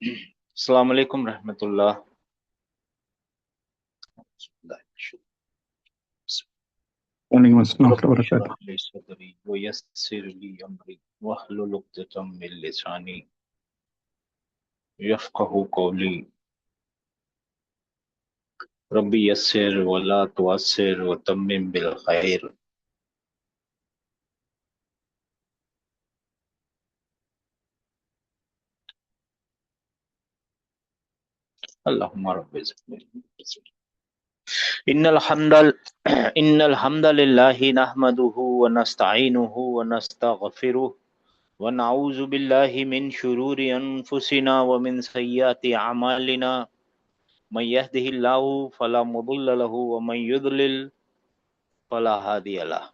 अस्सलाम वालेकुम रहमतुल्लाह। वालेकुम अस्सलाम रब्बि वरहमतुल्लाह। इश्रह ली सदरी व यस्सिर ली अमरी वहलुल उक़दतम मिन लिसानी यफ़क़हू क़ौली। रब्बी यस्सिर व ला तुअस्सिर व तम्मिम बिल खैर। अल्लाहुम्मा रब्बि ज़िदनी। इन्नल हम्दलिल्लाहि नहमदुहु व नस्तईनुहु व नस्तगफिरुह व नऊज़ु बिल्लाहि मिन शुरूरि अनफुसिना व मिन सय्यिआति अमालिना। मन यहदिहिल्लाहु फला मुदिल्ल लहु व मन युद्लिल फला हादिय लह।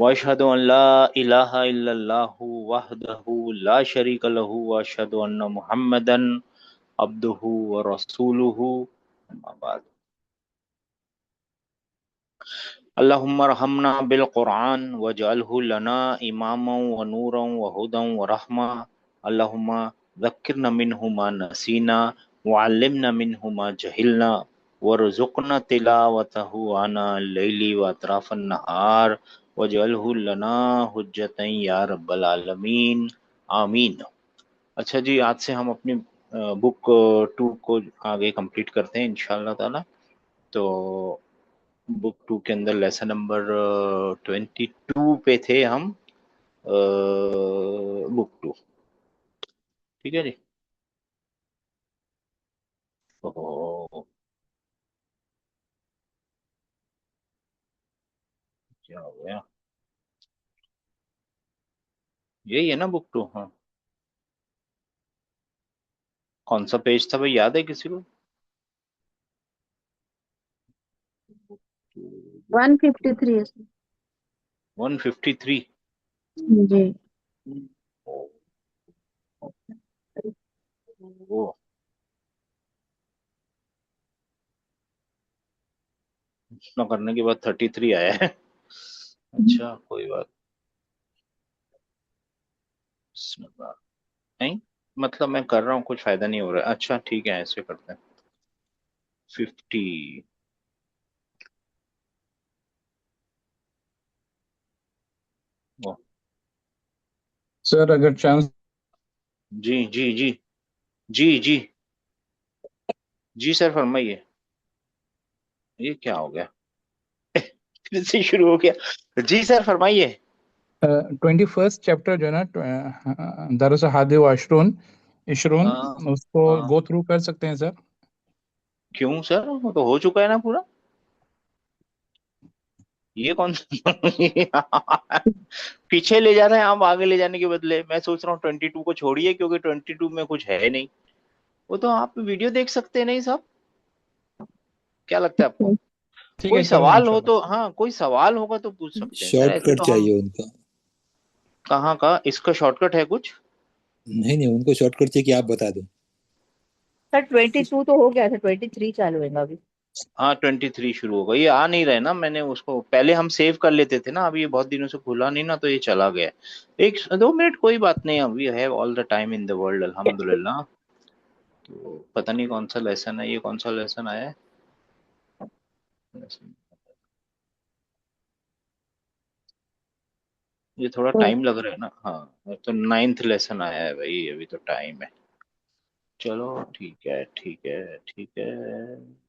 व अशहदु अन ला इलाहा इल्लल्लाहु वहदहु ला शरीक लहु व अशहदु अन्न मुहम्मदन अब्दुहु व रसूलुहु। अम्मा बाद। अल्लाहुम्मा रहमना बिल कुरान वजअलहु लना इमामा व नूरन व हुदन व रहमा। अल्लाहुम्मा ज़क्किरना मिन्हु मा नसीना व अल्लिमना मिन्हु मा जहिलना वरज़ुक़ना तिलावतहु आना लैली व अतराफन नहार वजअलहु लना हुज्जतन या रब्बल आलमीन। आमीन। अच्छा जी, आज से हम अपनी बुक 2 को आगे कंप्लीट करते हैं इंशाअल्लाह ताला। तो बुक 2 के अंदर लेसन नंबर 22 पे थे हम। बुक 2। ठीक है जी। ओहो, क्या हो गया? यही है ना बुक 2? हाँ। कौन सा पेज था भाई, याद है किसी को? बुक 2, बुक 153 है सर। 153। जी। ओ, वो इतना करने के बाद 33 आया है। अच्छा, कोई बात नहीं। मतलब मैं कर रहा हूँ, कुछ फायदा नहीं हो रहा है। अच्छा ठीक है, ऐसे करते हैं। 50। ओ, सर अगर चांस। जी जी जी। जी जी। जी सर फरमाइए। ये क्या हो गया? फिर से शुरू हो गया। जी सर फरमाइए। 21st चैप्टर जो है ना, दरस हादि व अशरून इशरून, हाँ उसको हाँ। गो थ्रू कर सकते हैं सर? क्यों सर, वो तो हो चुका है ना पूरा। ये कौन सा पीछे ले जा रहे हैं आप, आगे ले जाने के बदले। मैं सोच रहा हूँ 22 को छोड़िए, क्योंकि 22 में कुछ है नहीं। वो तो आप वीडियो देख सकते हैं नहीं साहब? क्या लगता है आपको? ठीक कोई है, चलेगा सवाल हो इंशाल्लाह। तो, हाँ कोई सवाल होगा तो पूछ सकते हैं सर, ऐसे शॉर्टकट तो हम। चाहिए उनको। कहाँ का इसका शॉर्टकट है कुछ? नहीं नहीं, उनको शॉर्टकट चाहिए कि आप बता दो। सर 22 तो हो गया था, 23 चालू होगा अभी। हाँ 23 शुरू होगा। ये आ नहीं रहे ना, मैंने उसको पहले हम सेव कर लेते थे ना, अभी ये बहुत दिनों से खुला नहीं ना, तो ये चला गया। 1-2 मिनट, कोई बात नहीं, we have all the time in the world अल्हम्दुलिल्लाह। तो पता नहीं कौन सा लेसन है ये, कौन सा लेसन आया है। ये थोड़ा टाइम लग रहा है ना। हाँ तो 9th लेसन आया है भाई, अभी तो टाइम है। चलो ठीक है ठीक है ठीक है।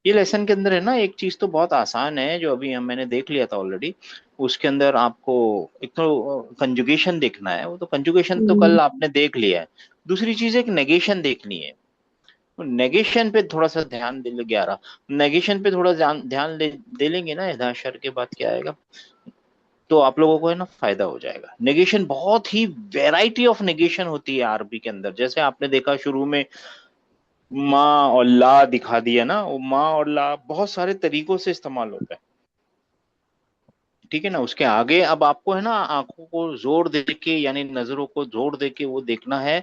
ये लेसन के अंदर है ना, एक चीज तो बहुत आसान है जो अभी मैंने देख लिया था ऑलरेडी। उसके अंदर आपको एक तो कंजुगेशन देखना है, वो तो कंजुगेशन तो हम्म। कल आपने देख लिया है। दूसरी चीज एक नेगेशन देखनी है। नेगेशन पे थोड़ा सा ध्यान दे ले, 11 नेगेशन पे थोड़ा ध्यान ध्यान दे लेंगे ना, इदाशर के बाद क्या आएगा, तो आप लोगों को है ना फायदा हो जाएगा। नेगेशन बहुत ही वैरायटी ऑफ नेगेशन होती है अरबी के अंदर। जैसे आपने देखा शुरू में माँ और ला दिखा दिया ना, वो माँ और ला बहुत सारे तरीकों से इस्तेमाल होता है। ठीक है ना, उसके आगे अब आपको है ना आंखों को जोर दे के, यानी नजरों को जोर दे के वो देखना है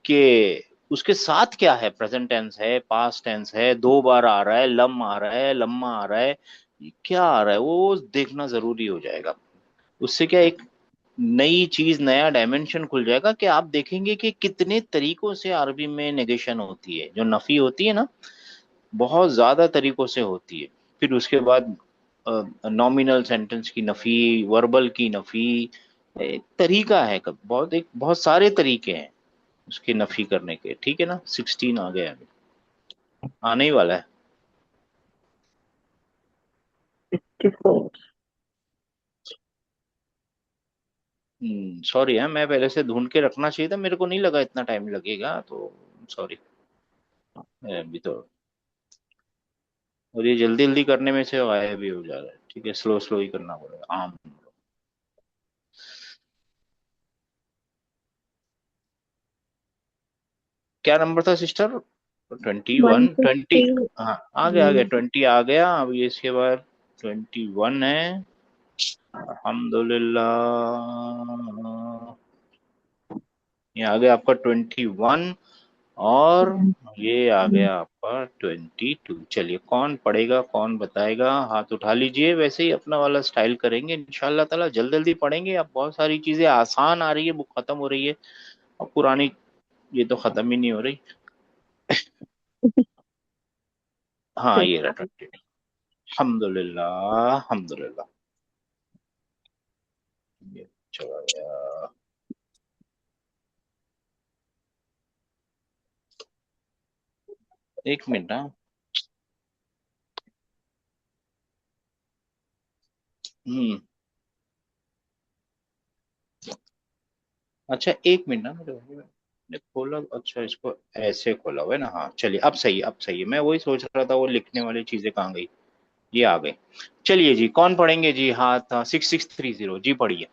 कि उसके साथ क्या है। प्रेजेंट टेंस है, पास्ट टेंस है, 2 बार आ रहा है, लम आ रहा है, लम्मा आ रहा है, ये क्या आ रहा है, वो देखना जरूरी हो जाएगा। उससे क्या, एक नई चीज, नया डायमेंशन खुल जाएगा कि आप देखेंगे कि कितने तरीकों से अरबी में नेगेशन होती है। जो नफी होती है ना, बहुत ज्यादा तरीकों से होती है। फिर उसके बाद नॉमिनल सेंटेंस की नफी, वर्बल की नफी, एक तरीका है, बहुत सारे तरीके हैं उसकी नफी करने के। ठीक है ना, 16 आ गया, अभी आने ही वाला है। 54। सॉरी है, मैं पहले से ढूंढ के रखना चाहिए था, मेरे को नहीं लगा इतना टाइम लगेगा, तो सॉरी। अभी तो, और ये जल्दी जल्दी करने में से गायब भी हो जा रहा है। ठीक है, स्लो स्लो ही करना पड़ेगा आम। क्या नंबर था सिस्टर? 21, 20? 150। हाँ, आ गया 20 आ गया। अब ये इसके बाद 21 है। अल्हम्दुलिल्लाह, ये आ गया आपका 21। और ये आ गया आपका 22। चलिए, कौन पढ़ेगा, कौन बताएगा? हाथ उठा लीजिए। वैसे ही अपना वाला स्टाइल करेंगे इंशाल्लाह ताला, जल्दी जल्दी पढ़ेंगे। अब बहुत सारी चीजें आसान आ रही है, बुक खत्म हो रही है, और पुरानी ये तो खत्म ही नहीं हो रही। हाँ, ये रहा 20। अल्हम्दुलिल्लाह, अल्हम्दुलिल्लाह, ये चला गया। एक मिनट, हाँ। हम्म। अच्छा, एक मिनट ना, मेरे भाई ने खोला। अच्छा, इसको ऐसे खोला हुआ है ना? हाँ, चलिए, अब सही है, अब सही है। मैं वही सोच रहा था, वो लिखने वाली चीजें कहाँ गई। ये आ गए। चलिए जी, कौन पढ़ेंगे जी? हाथ 6630 जी, पढ़िए।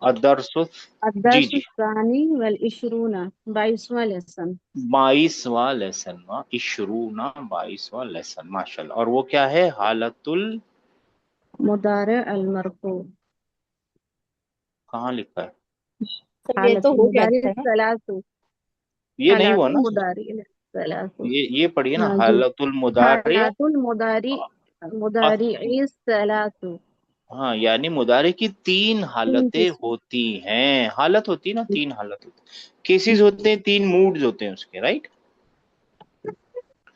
अदरसुस। जी जी। अद्दर्सुस्सानी वल इशरूना 22वां लेसन। 22वां लेसन, इशरूना 22वां लेसन, माशाल्लाह। और वो क्या है? हालतुल, मुदारे अल मरफू। कहाँ लिखा है? सर ये तो हालतुल हो गया मुदारी था ना। सलासु। ये नहीं हुआ हालातुल ना? मुदारी सलासु। ये पढ़िए ना, हाँ जी। हालतुल मुदारिया। हालातुल मुदारी मुदारी सलासु। हाँ, यानी मुदारे की तीन तीन हालतें किस्म। होती हैं। हालत होती है ना, तीन हालत होती, केसेस होते हैं, तीन मूड्स होते हैं उसके, राइट?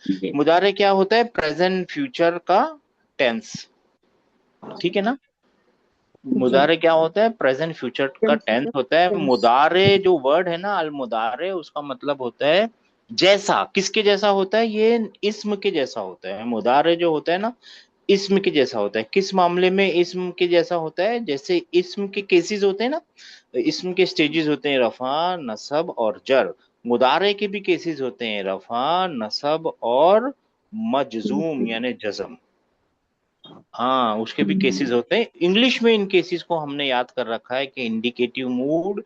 जी मुदारे क्या होता है? प्रेजेंट फ्यूचर का टेंस। ठीक है ना? जी। मुदारे क्या होता है? प्रेजेंट फ्यूचर का टेंस होता है। मुदारे जो वर्ड है ना, अल मुदारे, उसका मतलब होता है जैसा। किसके जैसा होता है? ये इस्म के जैसा होता है। मुदारे जो होता है ना, इस्म के जैसा होता है। किस मामले में इस्म के जैसा होता है? जैसे इस्म के केसेस होते हैं ना, इस्म के स्टेजेस होते हैं, रफा, नसब और जर। मुदारे के भी केसेस होते हैं, रफा, नसब और मजजूम यानी जज्म। हाँ, उसके भी केसेस होते हैं। इंग्लिश में इन केसेस को हमने याद कर रखा है कि इंडिकेटिव मूड,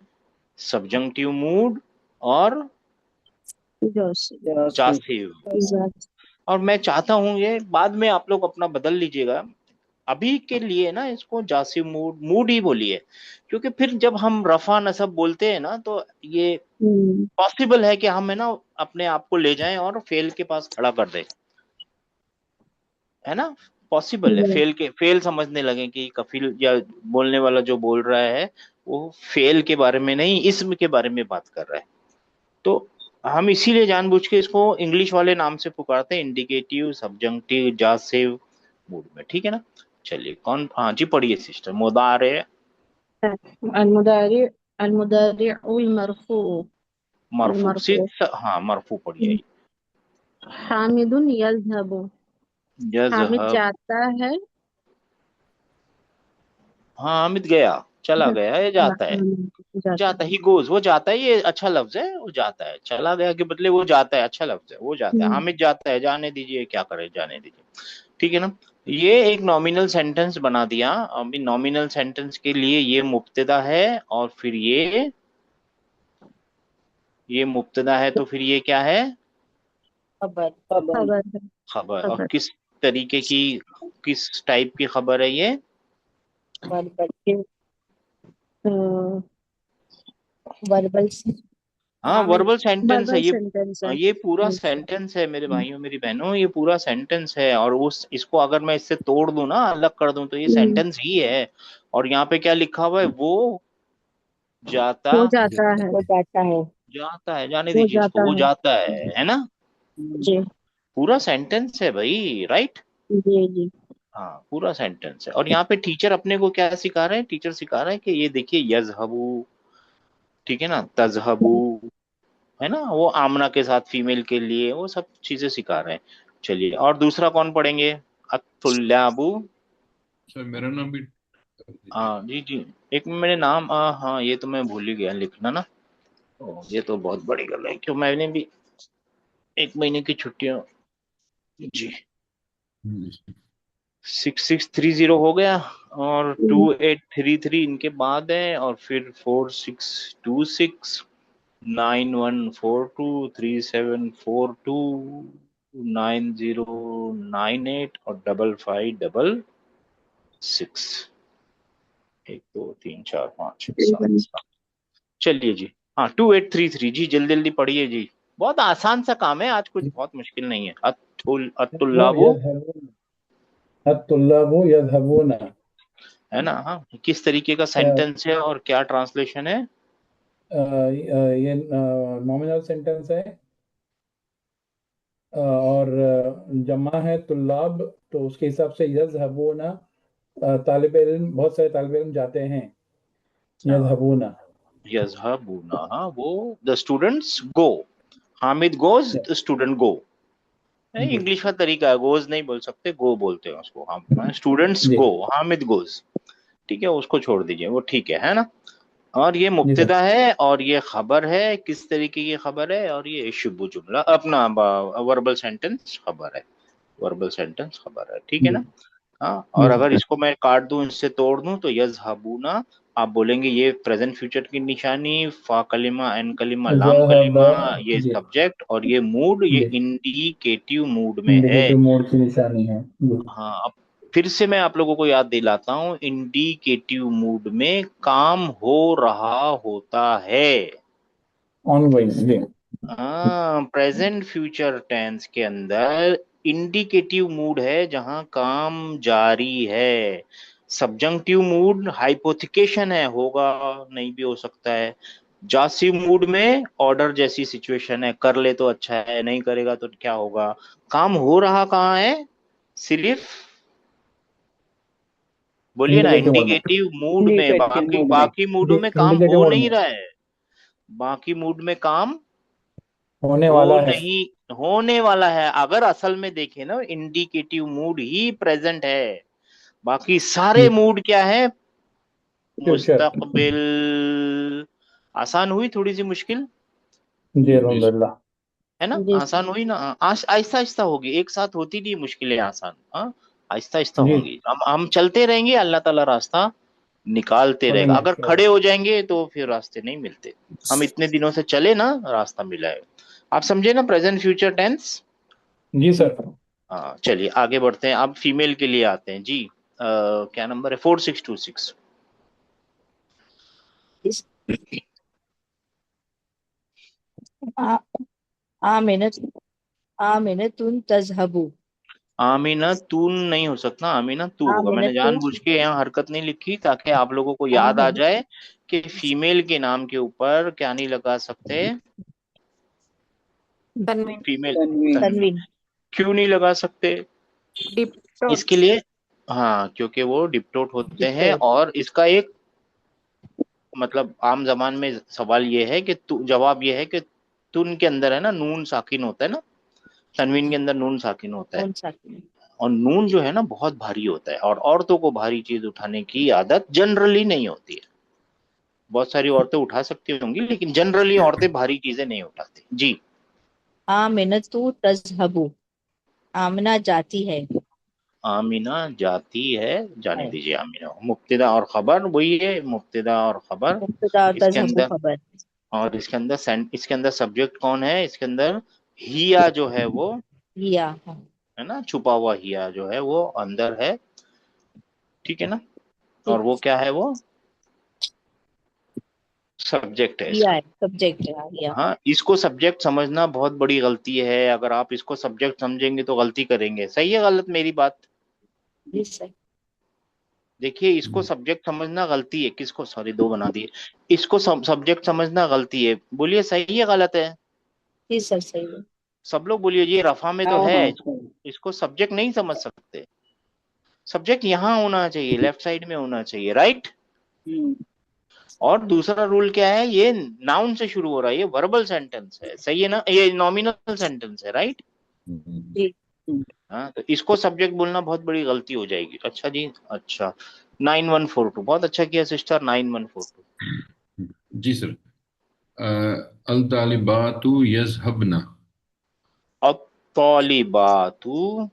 सब्जंक्टिव मूड और जासिव। और मैं चाहता हूँ, ये बाद में आप लोग अपना बदल लीजिएगा, अभी के लिए ना इसको जासिम मूड, मूड ही बोलिए। क्योंकि फिर जब हम रफा नसब बोलते हैं ना, तो ये पॉसिबल है कि हम है ना अपने आप को ले जाएं और फेल के पास खड़ा कर दें, है ना? पॉसिबल है फेल समझने लगे कि कफिल या बोलने वाला जो बोल रहा है वो फेल के बारे में नहीं, इसम के बारे में बात कर रहा है। तो हम इसीलिए जानबूझ के इसको इंग्लिश वाले नाम से पुकारते हैं, इंडिकेटिव, सब्जंक्टिव, जासिव मूड में। ठीक है ना? चलिए, कौन? हाँ जी, पढ़िए सिस्टर। मुदारे अलमुदारी अलमुदारिउल मरफू। मरफू, अलमरफू। हाँ, मरफू पढ़िए। हामिदुन यज़हबु। हामिद यज़हब, जाता है। हाँ, हामिद गया, चला गया, ये जाता है। जाता जाता, ही गोज, वो जाता है, ये अच्छा लफ्ज है। वो जाता है, चला गया के बदले वो जाता है, अच्छा लफ्ज है। वो जाता है, है। हामिद जाता है, जाने दीजिए, क्या करे, जाने दीजिए। ठीक है ना? ये एक नॉमिनल सेंटेंस बना दिया। अभी नॉमिनल सेंटेंस के लिए ये मुब्तदा है, और फिर ये मुब्तदा है, तो फिर ये क्या है? खबर। खबर है। खबर। और खबर। किस तरीके की, किस टाइप की खबर है ये? वर्बल। अ, वर्बल। हाँ, वर्बल सेंटेंस है वर्बल ये। सेंटेंस है। ये पूरा सेंटेंस है मेरे भाइयों, मेरी बहनों, ये पूरा सेंटेंस है। और उस इसको अगर मैं इससे तोड़ दूं ना, अलग कर दूं, तो ये सेंटेंस ही है। और यहाँ पे क्या लिखा हुआ है? वो जाता हो जाता है। हो जाता है। जाता है, जाने हो दीजिए इसको, जाता वो है। जाता है ना। जी पूरा सेंटेंस है भाई, राइट। जी जी। हाँ पूरा सेंटेंस है। और यहाँ पे टीचर अपने को क्या सिखा रहे हैं, टीचर सिखा रहे हैं कि ये देखिए यजहबू, ठीक है ना, तजहबू, है ना, वो आमना के साथ फीमेल के लिए वो सब चीजें सिखा रहे हैं। चलिए और दूसरा कौन पढ़ेंगे? अतुल्लाबू। सर मेरा नाम भी कर दीजिए। हाँ जी जी, एक मिनट, मेरे नाम हाँ ये तो मैं भूल ही गया लिखना ना। ये तो बहुत बड़ी गल है, क्यों मैंने भी 1 महीने की छुट्टियां जी। 6630 हो गया, और 2833 इनके बाद है, और फिर 4626, 9142, 3742, 9098 और 5566। 1 2 3 4 5 6 7 7। चलिए जी, हाँ 2833 जी, जल्दी जल्दी पढ़िए जी। बहुत आसान सा काम है आज, कुछ बहुत मुश्किल नहीं है। अतुल्लाबु, अत्तुल्लाबु यज़हबूना। है ना। हाँ किस तरीके का सेंटेंस है और क्या ट्रांसलेशन है? ये नॉमिनल सेंटेंस है, और जमा है तुल्लाब, तो उसके हिसाब से यज़हबूना, तालिब इल्म, बहुत सारे तालिब इल्म जाते हैं, यज़हबूना। यजहबूना, हाँ वो the students go, Hamid goes, the student go. जी इंग्लिश का तरीका है, गोज नहीं बोल सकते, गो बोलते हैं उसको हम। स्टूडेंट्स जी गो, हामिद गोज, ठीक है, उसको छोड़ दीजिए, वो ठीक है ना। और ये जी सर। मुब्तदा है और ये खबर है, किस तरीके की खबर है, और ये शुभ जुमला अपना वर्बल सेंटेंस खबर है, वर्बल सेंटेंस खबर है, ठीक है जी ना। हाँ, जी और अगर सर। इसको मैं काट दूं, इससे तोड़ दूं, तो यजहबूना आप बोलेंगे ये प्रेजेंट फ्यूचर की निशानी, फा कलिमा, एन कलिमा, लाम ज़हब, कलिमा, ये जी सब्जेक्ट, और ये मूड, ये जी, इंडिकेटिव मूड में है। इंडिकेटिव मोड की निशानी है जी। हाँ अब फिर से मैं आप लोगों को याद दिलाता हूँ, इंडिकेटिव मूड में काम हो रहा होता है। ऑनगोइंग जी। हाँ प्रेजेंट फ्यूचर टेंस के अंदर इंडिकेटिव मूड है जहां काम जारी है। सब्जंक्टिव मूड हाइपोथिकेशन है, होगा नहीं भी हो सकता है। जासिव मूड में ऑर्डर जैसी सिचुएशन है, कर ले तो अच्छा है, नहीं करेगा तो क्या होगा। काम हो रहा कहाँ है? सिर्फ बोलिए ना, इंडिकेटिव मोड में, इंडिकेटिव मूड में। इंडिकेटिव बाकी मूड में। बाकी मूडों जी में काम इंडिकेटिव हो मोड नहीं में रहा है, बाकी मूड में काम होने हो वाला है। नहीं, होने वाला है। अगर असल में देखें ना, इंडिकेटिव मूड ही प्रेजेंट है, बाकी सारे जी मूड क्या है? फ्यूचर। मुस्तकबिल। आसान हुई, थोड़ी सी मुश्किल जी जी अल्हम्दुलिल्लाह। है ना, जी आसान हुई ना। आहिस्ता आहिस्ता होगी, एक साथ होती नहीं मुश्किलें आसान, हाँ आहिस्ता आहिस्ता जी होंगी। हम चलते रहेंगे, अल्लाह ताला रास्ता निकालते रहेगा। खोलेंगे अगर इंशाल्लाह। खड़े हो जाएंगे तो फिर रास्ते नहीं मिलते। हम इतने दिनों से चले ना, रास्ता मिला है। आप समझे ना प्रेजेंट फ्यूचर टेंस। जी सर। हाँ चलिए आगे बढ़ते हैं, अब फीमेल के लिए आते हैं जी। क्या नंबर है? 4626। इस आ, आमिनत आमिनतुन तजहबु। आमीना तून नहीं हो सकता, आमीना तू होगा। मैंने आमिनतु जानबूझ के यहाँ हरकत नहीं लिखी ताकि आप लोगों को याद आ आमिन जाए कि फीमेल के नाम के ऊपर क्या नहीं लगा सकते, तनवीन। फीमेल तनवीन। तन्वीन। तनवीन। क्यों नहीं लगा सकते? इसके डिप्टोट। लिए, हाँ क्योंकि वो डिप्टोट होते हैं, डिप्टोट। और इसका एक मतलब आम जबान में सवाल ये है कि जवाब ये है कि तुन के अंदर है ना नून साकिन होता है ना, तनवीन के अंदर नून साकिन होता है। कौन सा? और नून जो है ना बहुत भारी होता है, और औरतों को भारी चीज उठाने की आदत जनरली नहीं होती है। बहुत सारी औरतें उठा सकती होंगी, लेकिन जनरली औरतें भारी चीजें नहीं उठाती जी। आमिनतु तजहबु। आमना जाती है। आमीना जाती है, जाने दीजिए। आमीना मुब्तदा और खबर वही है, मुब्तदा और खबर। मुब्तदा और इसके तजहबु अंदर, खबर। और इसके अंदर सब्जेक्ट कौन है? इसके अंदर हिया जो है वो, हिया। है ना, छुपा हुआ हिया जो है वो अंदर है, ठीक है ना। और वो क्या है? वो सब्जेक्ट है हिया इसका। है, सब्जेक्ट है हिया। हाँ इसको सब्जेक्ट समझना बहुत बड़ी गलती है। अगर आप इसको सब्जेक्ट समझेंगे तो गलती करेंगे। सही है गलत मेरी बात? जी सर। देखिए इसको सब्जेक्ट समझना गलती है, किसको, सॉरी दो बना दिए, इसको सब्जेक्ट समझना गलती है। बोलिए सही है गलत है? जी सर सही है। सब लोग बोलिए, ये रफा में तो हाँ है, हाँ इसको सब्जेक्ट नहीं समझ सकते। सब्जेक्ट यहाँ होना चाहिए, लेफ्ट साइड में होना चाहिए, राइट। हम्म, और दूसरा रूल क्या है, ये नाउन से शुरू हो रहा है, ये वर्बल सेंटेंस है, सही है ना, ये नॉमिनल सेंटेंस है, राइट। जी हाँ, तो इसको सब्जेक्ट बोलना बहुत बड़ी गलती हो जाएगी। अच्छा जी, अच्छा 9142, बहुत अच्छा किया सिस्टर, 9142। जी सर। अल तालिबातु यज़हबना। अब तौलिबातु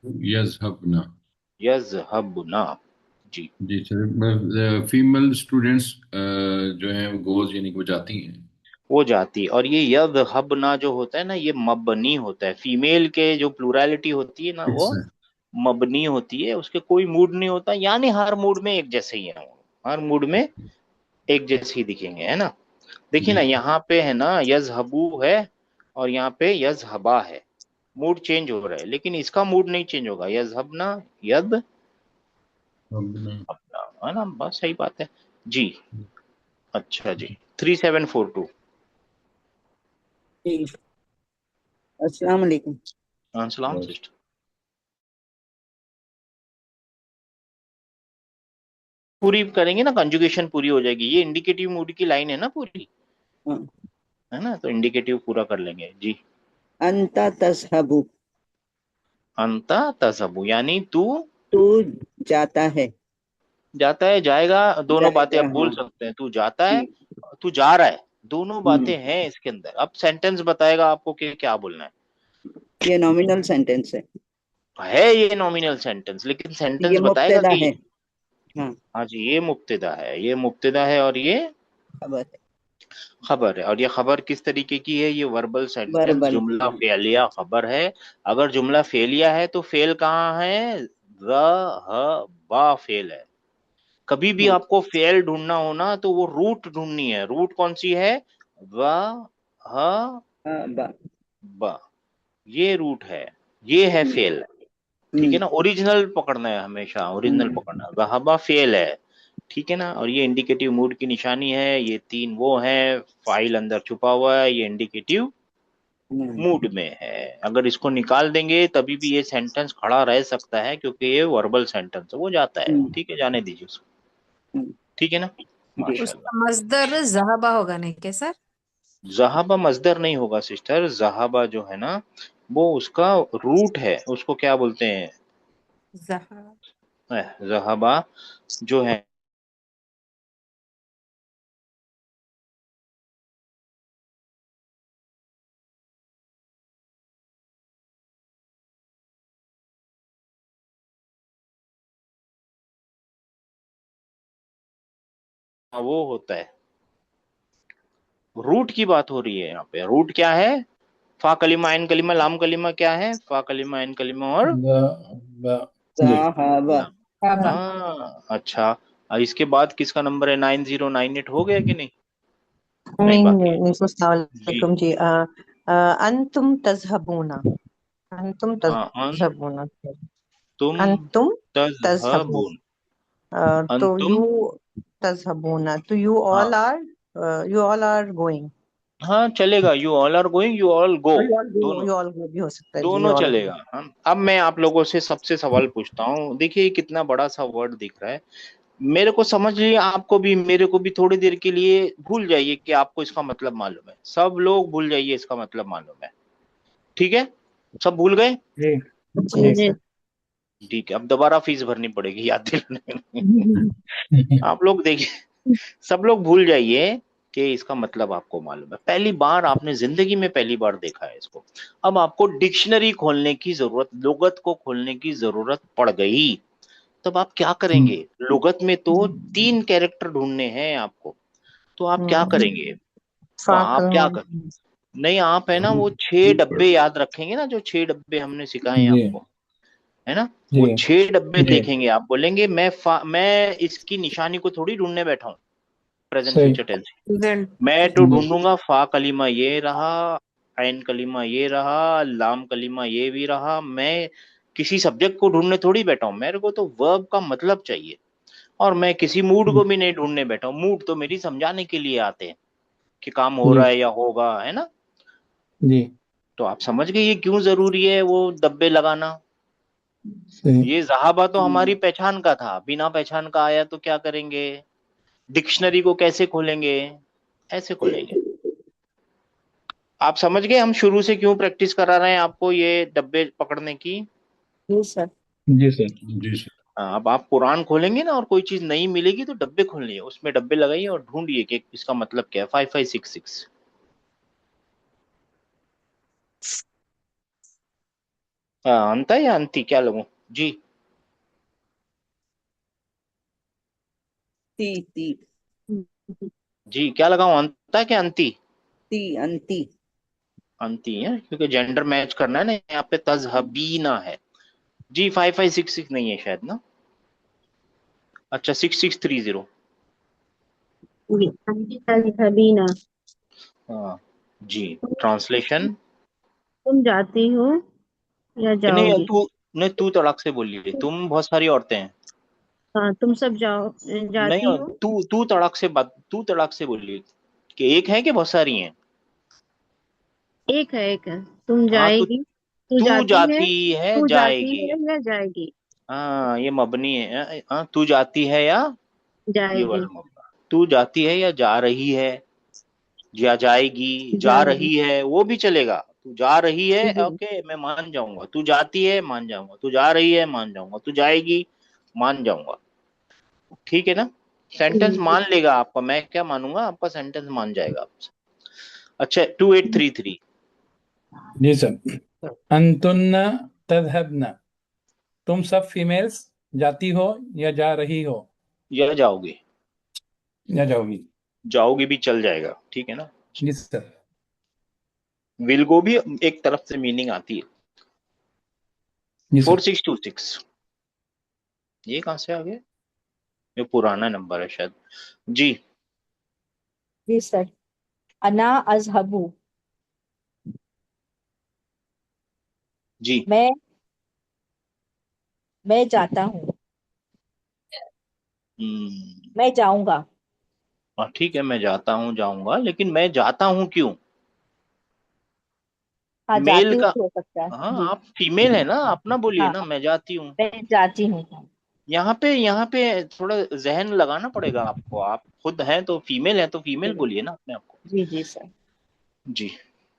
यज़हबना। यज़हबना, जी जी सर, फीमेल स्टूडेंट्स जो हैं वो गोज यानी कि वो जाती हैं। वो जाती। और ये यज़हबना जो होता है ना, ये मबनी होता है, फीमेल के जो प्लूरैलिटी होती है ना, वो सर मबनी होती है, उसके कोई मूड नहीं होता, यानी हर मूड में एक जैसे ही है वो, हर मूड में एक जैसे ही दिखेंगे, है ना। देखिए जी ना, यहाँ पे है ना यज़हबू है, और यहाँ पे यज़हबा है, मूड चेंज हो रहा है, लेकिन इसका मूड नहीं चेंज होगा, यज़हबना यद अपना। अपना, है ना, बस सही बात है जी। अच्छा जी, 3742। जी। अस्सलाम वालेकुम। सलाम सिस्टर। पूरी करेंगे ना, कंजुगेशन पूरी हो जाएगी, ये इंडिकेटिव मूड की लाइन है ना पूरी, हाँ। है ना, तो इंडिकेटिव पूरा कर लेंगे जी। अंता तज़हबु, अंता तज़हबु यानी तू तू जाता है। जाता है, जाएगा, दोनों बातें जाएगा अब बोल हाँ। सकते हैं, तू जाता है, हम्म, तू जा रहा है, दोनों हम्म, बातें हैं इसके अंदर। अब सेंटेंस बताएगा आपको कि क्या बोलना ये नॉमिनल सेंटेंस है ये नॉमिनल सेंटेंस, लेकिन ये सेंटेंस बताएगा मुब्तदा कि, है। हाँ हाँ जी ये मुब्तदा है, ये मुब्तदा है, और ये खबर है। खबर है। और ये खबर किस तरीके की है, ये वर्बल सेंटेंस, वर्बल जुमला हाँ। फेलिया खबर है। अगर जुमला फेलिया है तो फेल कहाँ है, बा फेल है। कभी भी हाँ, आपको फेल ढूंढना हो ना, तो वो रूट ढूंढनी है, रूट कौन सी है, व ह हाँ, ब, ये रूट है, ये है हम्म, फेल। ठीक है हम्म, ना, ओरिजिनल पकड़ना है, हमेशा ओरिजिनल पकड़ना है, वहाबा फेल है। ठीक है ना, और ये इंडिकेटिव मूड की निशानी है, ये तीन वो है, फाइल अंदर छुपा हुआ है, ये इंडिकेटिव हम्म, मूड में है। अगर इसको निकाल देंगे तभी भी ये सेंटेंस खड़ा रह सकता है, क्योंकि ये वर्बल सेंटेंस है, वो जाता है, हम्म, ठीक है, जाने दीजिए उसको। हम्म, ठीक है ना, जी। माशाल्लाह। उसका मजदर जहाबा होगा नहीं क्या सर? जहाबा मजदर नहीं होगा सिस्टर, जहाबा जो है ना वो उसका रूट है, उसको क्या बोलते हैं, जहा जहाबा जो है वो होता है, रूट की बात हो रही है यहाँ पे। रूट क्या है, फा कलिमा आइन कलिमा लाम कलिमा, क्या है, फा कलिमा आइन कलिमा और जी साहबा। लाम। हाँ अच्छा, और इसके बाद किसका नंबर है, 9098 हो गया कि नहीं, नहीं नहीं बाकी है नहीं अस्सलाम जी। वालेकुम जी। अंतुम तज़हबूना, अंतुम हाँ तज़हबूना, तुम अंतुम तज़हबून, तज़हबून, तो अंतुम, यू तज़हबूना, तो हाँ यू ऑल आर गोइंग, हाँ चलेगा, you all are going, you all go, दोनों, यू ऑल गो भी हो सकता है जी, यू दोनों ऑल चलेगा। गो। हाँ, अब मैं आप लोगों से सबसे सवाल पूछता हूँ, देखिए ये कितना बड़ा सा वर्ड दिख रहा है, मेरे को समझ लीजिए, आपको भी मेरे को भी थोड़ी देर के लिए भूल जाइए कि आपको इसका मतलब मालूम है, सब लोग भूल जाइए इसका मतलब मालूम है, ठीक है, सब भूल गए, जी जी जी सर। ठीक है, अब दोबारा फीस भरनी पड़ेगी याद दिलाने में। आप लोग देखिए, सब लोग भूल जाइए कि इसका मतलब आपको मालूम है, पहली बार आपने जिंदगी में पहली बार देखा है इसको। अब आपको डिक्शनरी खोलने की जरूरत, लुगत को खोलने की जरूरत पड़ गई, तब आप क्या करेंगे, लुगत में तो 3 कैरेक्टर ढूंढने हैं आपको, तो आप क्या करेंगे, तो आप क्या कर, नहीं आप है ना वो 6 डब्बे याद रखेंगे ना, जो 6 डब्बे हमने सिखाए हैं जी आपको, है ना, वो जी 6 डब्बे जी देखेंगे, आप बोलेंगे मैं इसकी निशानी को थोड़ी ढूंढने बैठा हूँ, प्रेजेंट सही फ्यूचर टेंस, स्टूडेंट। मैं तो जी ढूंढूंगा, फा कलीमा ये रहा, आइन कलीमा ये रहा, लाम कलीमा ये भी रहा, मैं किसी सब्जेक्ट को ढूंढने थोड़ी बैठा हूं, मेरे को तो वर्ब का मतलब चाहिए। और मैं किसी मूड को भी नहीं ढूंढने बैठा हूँ। मूड तो मेरी समझाने के लिए आते हैं कि काम हो रहा है या होगा, है ना। जी तो आप समझ गए ये क्यों जरूरी है वो डब्बे लगाना। सही। ये ज़हाबा तो हमारी पहचान का था, बिना पहचान का आया तो क्या करेंगे, डिक्शनरी को कैसे खोलेंगे, ऐसे खोलेंगे। आप समझ गए हम शुरू से क्यों प्रैक्टिस करा रहे हैं आपको ये डब्बे पकड़ने की। जी सर। जी सर। जी सर। अब आप कुरान खोलेंगे ना और कोई चीज नहीं मिलेगी तो डब्बे खोलिए, उसमें डब्बे लगाइए और ढूंढिए कि इसका मतलब क्या है। 5566 अंता या अंती क्या लगूं जी। ती ती जी क्या लगाऊं, अंता क्या अंती। ती अंती। अंती है क्योंकि जेंडर मैच करना है ना, यहाँ पे तजहबीना है जी। 5566 नहीं है शायद ना। अच्छा 6630। तज़हबीना, हाँ जी। ट्रांसलेशन तुम जाती हो या नहीं जाओगी। तू, नहीं तू तड़ाक से बोलिए, तुम बहुत सारी औरतें हैं। हाँ तुम सब जाती नहीं हो। तू तड़ाक से बात, तू तड़ाक से बोलिए कि एक है कि बहुत सारी हैं। एक है तुम हाँ तो जाएगी। तू तू जाती है। जाती है तू जाती जाएगी। है या जाएगी। हाँ ये मबनी है। हाँ तू जाती है या, ये जाएगी। वाला मबना। तू जाती है या जा रही है, या जाएगी, जा जाएगी। रही है वो भी चलेगा। तू जा रही है जी ओके मैं मान जाऊंगा, तू जाती है मान जाऊंगा, तू जा रही है मान जाऊंगा, तू जाएगी मान जाऊंगा। ठीक है ना। सेंटेंस जी मान लेगा आपका, मैं क्या मानूंगा, आपका सेंटेंस मान जाएगा आपसे। अच्छा 2833 जी सर। अंतुन्ना तज़हबना, तुम सब फीमेल्स जाती हो या जा रही हो या जाओगे। या जाओगी। जाओगे भी चल जाएगा, ठीक है ना। जी सर। विल गो भी एक तरफ से मीनिंग आती है। जी सर। 4626 ये कहां से आ गया, ये पुराना नंबर है शायद जी। जी सर। अना अजहबू, जी मैं जाता हूँ, हम्म। मैं जाऊंगा। हाँ ठीक है मैं जाता हूँ जाऊंगा, लेकिन मैं जाता हूँ क्यों। हाँ मेल जाती हूँ का, भी हो सकता है हाँ जी। आप फीमेल है ना, अपना बोलिए हाँ ना मैं जाती हूँ। मैं जाती हूँ। यहाँ पे थोड़ा जहन लगाना पड़ेगा आपको, आप खुद हैं तो फीमेल है तो फीमेल बोलिए ना अपने आपको। जी जी सर। जी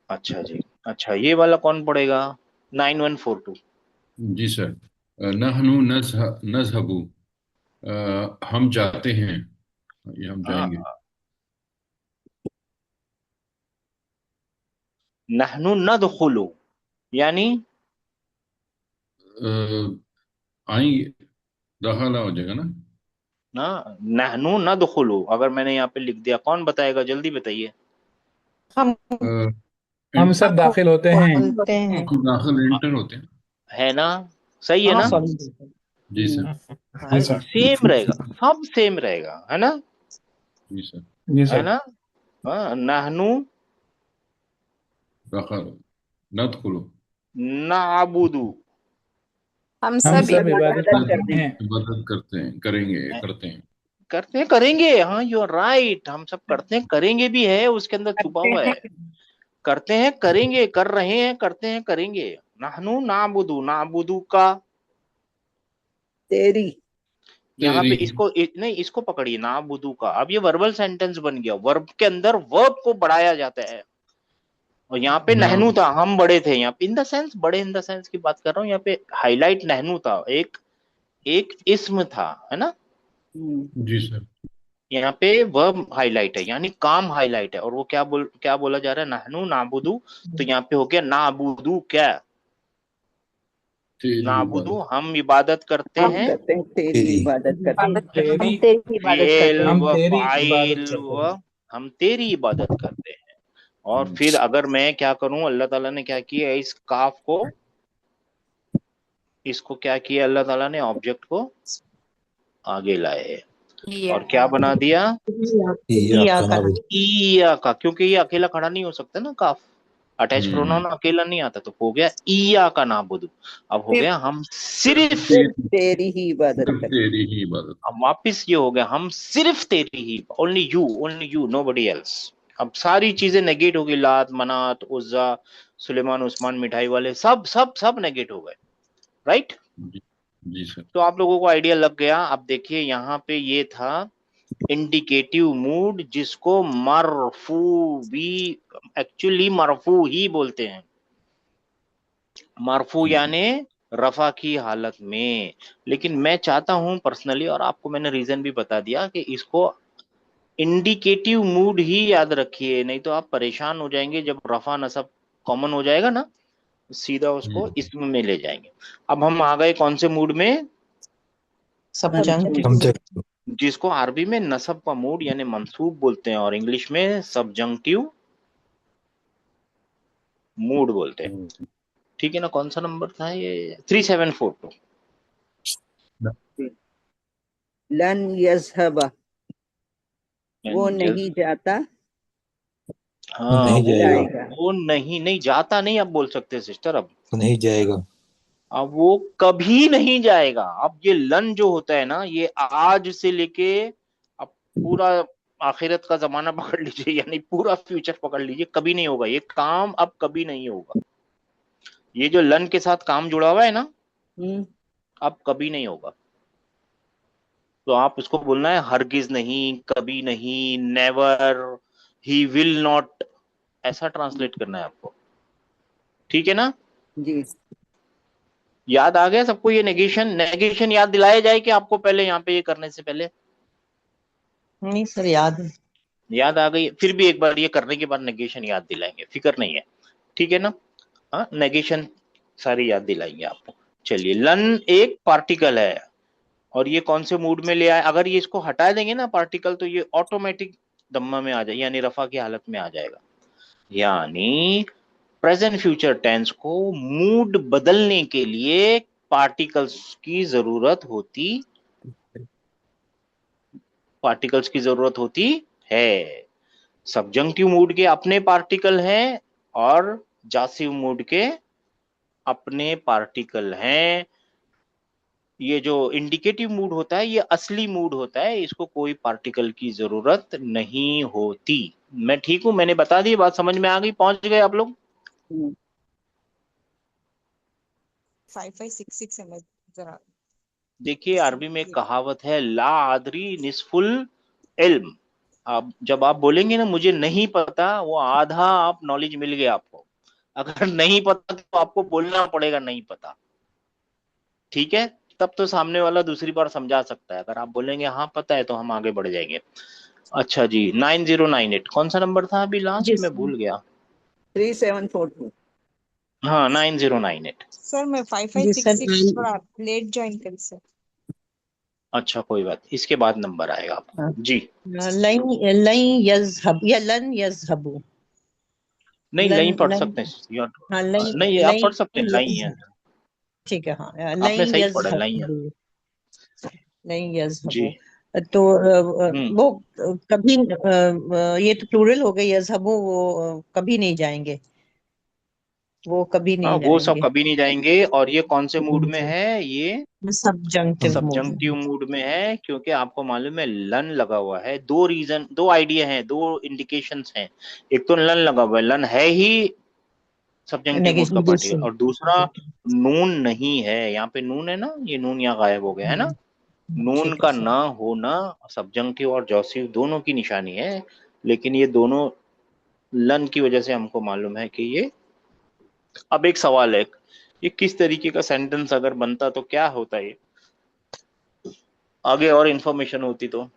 अच्छा जी। अच्छा ये वाला कौन पड़ेगा, 9142 जी सर। नहनु नज़हबु, हम जाते हैं, ये हम जाएंगे। हाँ। नहनु नदखुलु यानी आएंगे, दाखिला हो जाएगा ना। ना, नहनु नदखुलु अगर मैंने यहाँ पे लिख दिया कौन बताएगा, जल्दी बताइए। हम अ, हम एंटर, सब दाखिल होते हैं। खोलते हैं। हम दाखिल एंटर होते हैं। है ना, सही है हाँ ना। सॉरी। जी सर। जी सर। सेम रहेगा, सब सेम रहेगा, है ना। जी सर। जी है सर। ना। हाँ, नहनु दाखिल नदखुलु, नाबुदु हम हम सब सब इबादत इबादत इबादत करते करते करते हैं। हैं। इबादत करते हैं, करेंगे, करते हैं। करते हैं करेंगे, हाँ यू आर राइट, हम सब करते हैं करेंगे भी है उसके अंदर छुपा करते हुआ है। हैं। करते हैं करेंगे, कर रहे हैं करते हैं करेंगे। नहनु नाबुदु, नाबुदु का तेरी। यहाँ तेरी। पे इसको नहीं इसको पकड़िए, नाबुदु का। अब ये वर्बल सेंटेंस बन गया, वर्ब के अंदर वर्ब को बढ़ाया जाता है। और यहाँ पे ना। नहनु था, हम बड़े थे यहाँ पे, इन द सेंस बड़े, इन द सेंस की बात कर रहा हूँ। यहाँ पे हाईलाइट नहनु था, एक एक इसम था, है ना। जी सर। यहाँ पे वर्ब हाईलाइट है यानी काम हाईलाइट है, और वो क्या बोला जा रहा है, नहनु नाबुदु। तो यहाँ पे हो गया नाबुदु क्या, तेरी नाबुदु इबादत। हम इबादत करते हम हैं। करते हैं, तेरी तेरी इबादत करते हैं। इबादत करते तेरी हम तेरी इबादत करते फेल हैं। हम व तेरी इबादत फाइल करते व हैं। हम तेरी इबादत करते हैं। और फिर अगर मैं क्या करूं, अल्लाह ताला ने क्या किया, इस काफ को, इसको क्या किया अल्लाह ताला ने, ऑब्जेक्ट को आगे लाए या और क्या बना दिया, इय्याका या का नअबुदु। ईया का, क्योंकि ये अकेला खड़ा नहीं हो सकता ना काफ। अटैच प्रोनाउन अकेला नहीं आता, तो हो गया ईया का नाबुदु। अब हो गया हम सिर्फ, सिर्फ तेरी ही इबादत सिर्फ करें। तेरी ही इबादत। अब वापिस ये हो गया हम सिर्फ तेरी ही, ओनली यू नोबडी एल्स। अब सारी चीजें नेगेट हो गई, लात मनात उज्जा सुलेमान उस्मान मिठाई वाले सब सब सब नेगेट हो गए, राइट। जी सर। तो आप लोगों को आइडिया लग गया। अब देखिए यहाँ पे ये था इंडिकेटिव मूड, जिसको मरफू भी, एक्चुअली मरफू ही बोलते हैं। मरफू यानी रफा की हालत में। लेकिन मैं चाहता हूं पर्सनली, और आपको मैंने रीजन भी बता दिया, कि इसको इंडिकेटिव मूड ही याद रखिए, नहीं तो आप परेशान हो जाएंगे। जब रफा नसब कॉमन हो जाएगा ना, सीधा उसको इसम में ले जाएंगे। अब हम आ गए कौन से मूड में? सबजंक्टिव। जिसको अरबी में नसब का मूड यानी मंसूब बोलते हैं, और इंग्लिश में सबजंक्टिव मूड बोलते हैं। ठीक है ना? कौन सा नंबर था ये? 3742। लन यज़हबा, वो नहीं जाता, हाँ, नहीं जाएगा। जाएगा। वो नहीं जाता नहीं आप बोल सकते सिस्टर। अब नहीं जाएगा। अब वो कभी नहीं जाएगा। अब ये लन जो होता है ना, ये आज से लेके अब पूरा आखिरत का जमाना पकड़ लीजिए, यानी पूरा फ्यूचर पकड़ लीजिए, कभी नहीं होगा ये काम। अब कभी नहीं होगा। ये जो लन के साथ काम जुड़ा हुआ है ना, अब कभी नहीं होगा। तो आप उसको बोलना है हरगिज नहीं, कभी नहीं, नेवर, ही विल नॉट, ऐसा ट्रांसलेट करना है आपको। ठीक है ना? जी। याद आ गया सबको? ये नेगेशन याद दिलाया जाए कि आपको पहले यहाँ पे ये करने से पहले? नहीं सर, याद आ गई? फिर भी एक बार ये करने के बाद नेगेशन याद दिलाएंगे, फिक्र नहीं है। ठीक है ना? हाँ, नेगेशन सारी याद दिलाएंगे आपको। चलिए, लन एक पार्टिकल है, और ये कौन से मूड में ले आए? अगर ये इसको हटा देंगे ना पार्टिकल, तो ये ऑटोमेटिक दम्मा में आ जाए, यानी रफा की हालत में आ जाएगा। यानी प्रेजेंट फ्यूचर टेंस को मूड बदलने के लिए पार्टिकल्स की जरूरत होती है। सबजंक्टिव मूड के अपने पार्टिकल हैं, और जासिव मूड के अपने पार्टिकल हैं। ये जो इंडिकेटिव मूड होता है, ये असली मूड होता है, इसको कोई पार्टिकल की जरूरत नहीं होती। मैं ठीक हूं? मैंने बता दी, बात समझ में आ गई? पहुंच गए आप लोग? 5566 है, मैं जरा देखिए, अरबी में एक कहावत है, ला आदरी निस्फुल इल्म। अब जब आप बोलेंगे ना मुझे नहीं पता, वो आधा आप नॉलेज मिल गया आपको। अगर नहीं पता तो आपको बोलना पड़ेगा नहीं पता। ठीक है? तब तो सामने वाला दूसरी बार समझा सकता है। अगर आप बोलेंगे हाँ पता है, तो हम आगे बढ़ जाएंगे। अच्छा जी, 9098 कौन सा नंबर था अभी लास्ट में? भूल गया। 3742। हाँ, 9098। सर मैं जी सर, 5566 थोड़ा लेट ज्वाइन करी सर। अच्छा, कोई बात, इसके बाद नंबर आएगा आपको। हाँ। जी। लन यज़हब या लन यज़हबू। नहीं, लन नहीं पढ़ लन सकते हैं। हाँ, लन नहीं, आप पढ़ सकते हैं, लन लाई है। ठीक है। हाँ, आपने सही पढ़ा, लाई है। लन यज़हबू। जी। तो वो कभी, ये तो प्लूरल हो गई, यज़हबू, वो कभी नहीं जाएंगे, वो कभी हाँ, नहीं वो सब जाएंगे। कभी नहीं जाएंगे। और ये कौन से मूड में है? ये सबजंक्टिव मूड। सबजंक्टिव मूड में है, क्योंकि आपको मालूम है लन लगा हुआ है। दो आइडिया हैं, दो इंडिकेशंस हैं। एक तो लन लगा हुआ है, लन है ही सबजंक्टिव मूड का पार्टिकल, और दूसरा नून नहीं है। यहाँ पे नून है ना, ये नून यहाँ गायब हो गया है ना। नून का ना होना सबजंक्टिव और जॉसिव दोनों की निशानी है, लेकिन ये दोनों लन की वजह से हमको मालूम है कि ये। अब एक सवाल है, ये किस तरीके का सेंटेंस अगर बनता तो क्या होता है? आगे और इंफॉर्मेशन होती तो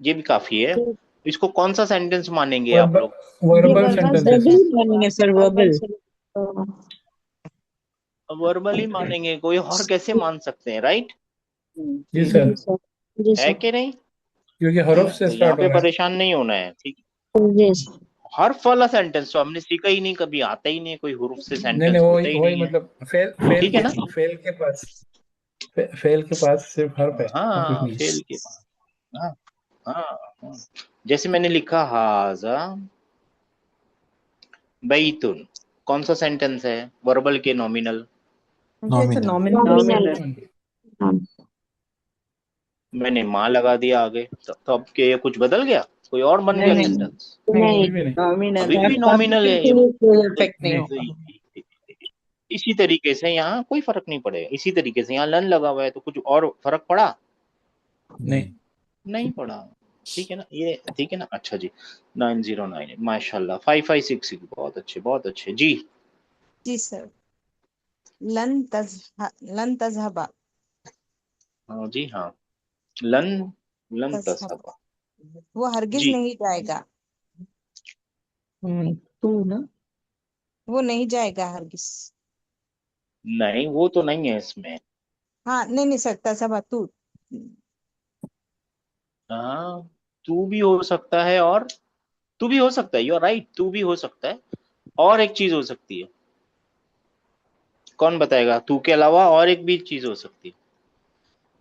ये भी काफी है। इसको कौन सा सेंटेंस मानेंगे आप लोग? Verbal sentences. Sir, verbal. Verbal ही मानेंगे, कोई और कैसे मान सकते हैं? राइट? जी सर, है कि नहीं? क्योंकि हरफ से तो यहाँ स्टार्ट पे होना है। परेशान नहीं होना है। ठीक, हर्फ वाला सेंटेंस तो हमने सीखा ही नहीं, कभी आता ही नहीं, कोई हुरूफ से नहीं सेंटेंस नहीं, होता ही वही नहीं है। मतलब फेल ठीक है ना? फेल के पास सिर्फ हर्फ है और कुछ हाँ, नहीं। फेल के पास। हाँ, हाँ, हाँ। जैसे मैंने लिखा हाजा बैतुन कौन सा सेंटेंस है, वर्बल के नॉमिनल? मुझे तो नॉमिनल। नॉमिनल। मैंने माँ लगा दिया आगे, तो अब के कुछ बदल गया, कोई और बन गया नहीं सेंटेंस? नहीं, भी नहीं। नॉमिनल अभी है। भी नॉमिनल है ये। कोई इफेक्ट नहीं नहीं। होगा। इसी तरीके से यहाँ कोई फर्क नहीं पड़ेगा। इसी तरीके से यहाँ लन लगा हुआ है तो कुछ और फर्क पड़ा? नहीं। नहीं पड़ा। ठीक है ना, ये ठीक है ना। अच्छा जी, 909 माशाल्लाह, 5566 बहुत अच्छे बहुत अच्छे जी। जी सर। लन तज़हबा। हाँ जी हाँ, लन लन तज़हबा तज़हबा वो हरगिज जी। नहीं जाएगा। तू ना, वो नहीं जाएगा हरगिज। नहीं वो तो नहीं है इसमें। हाँ नहीं नहीं सर, तज़हबा तू। हाँ, तू भी हो सकता है, और तू भी हो सकता है, यू आर राइट, तू भी हो सकता है। और एक चीज हो सकती है, कौन बताएगा? तू के अलावा और एक भी चीज हो सकती है।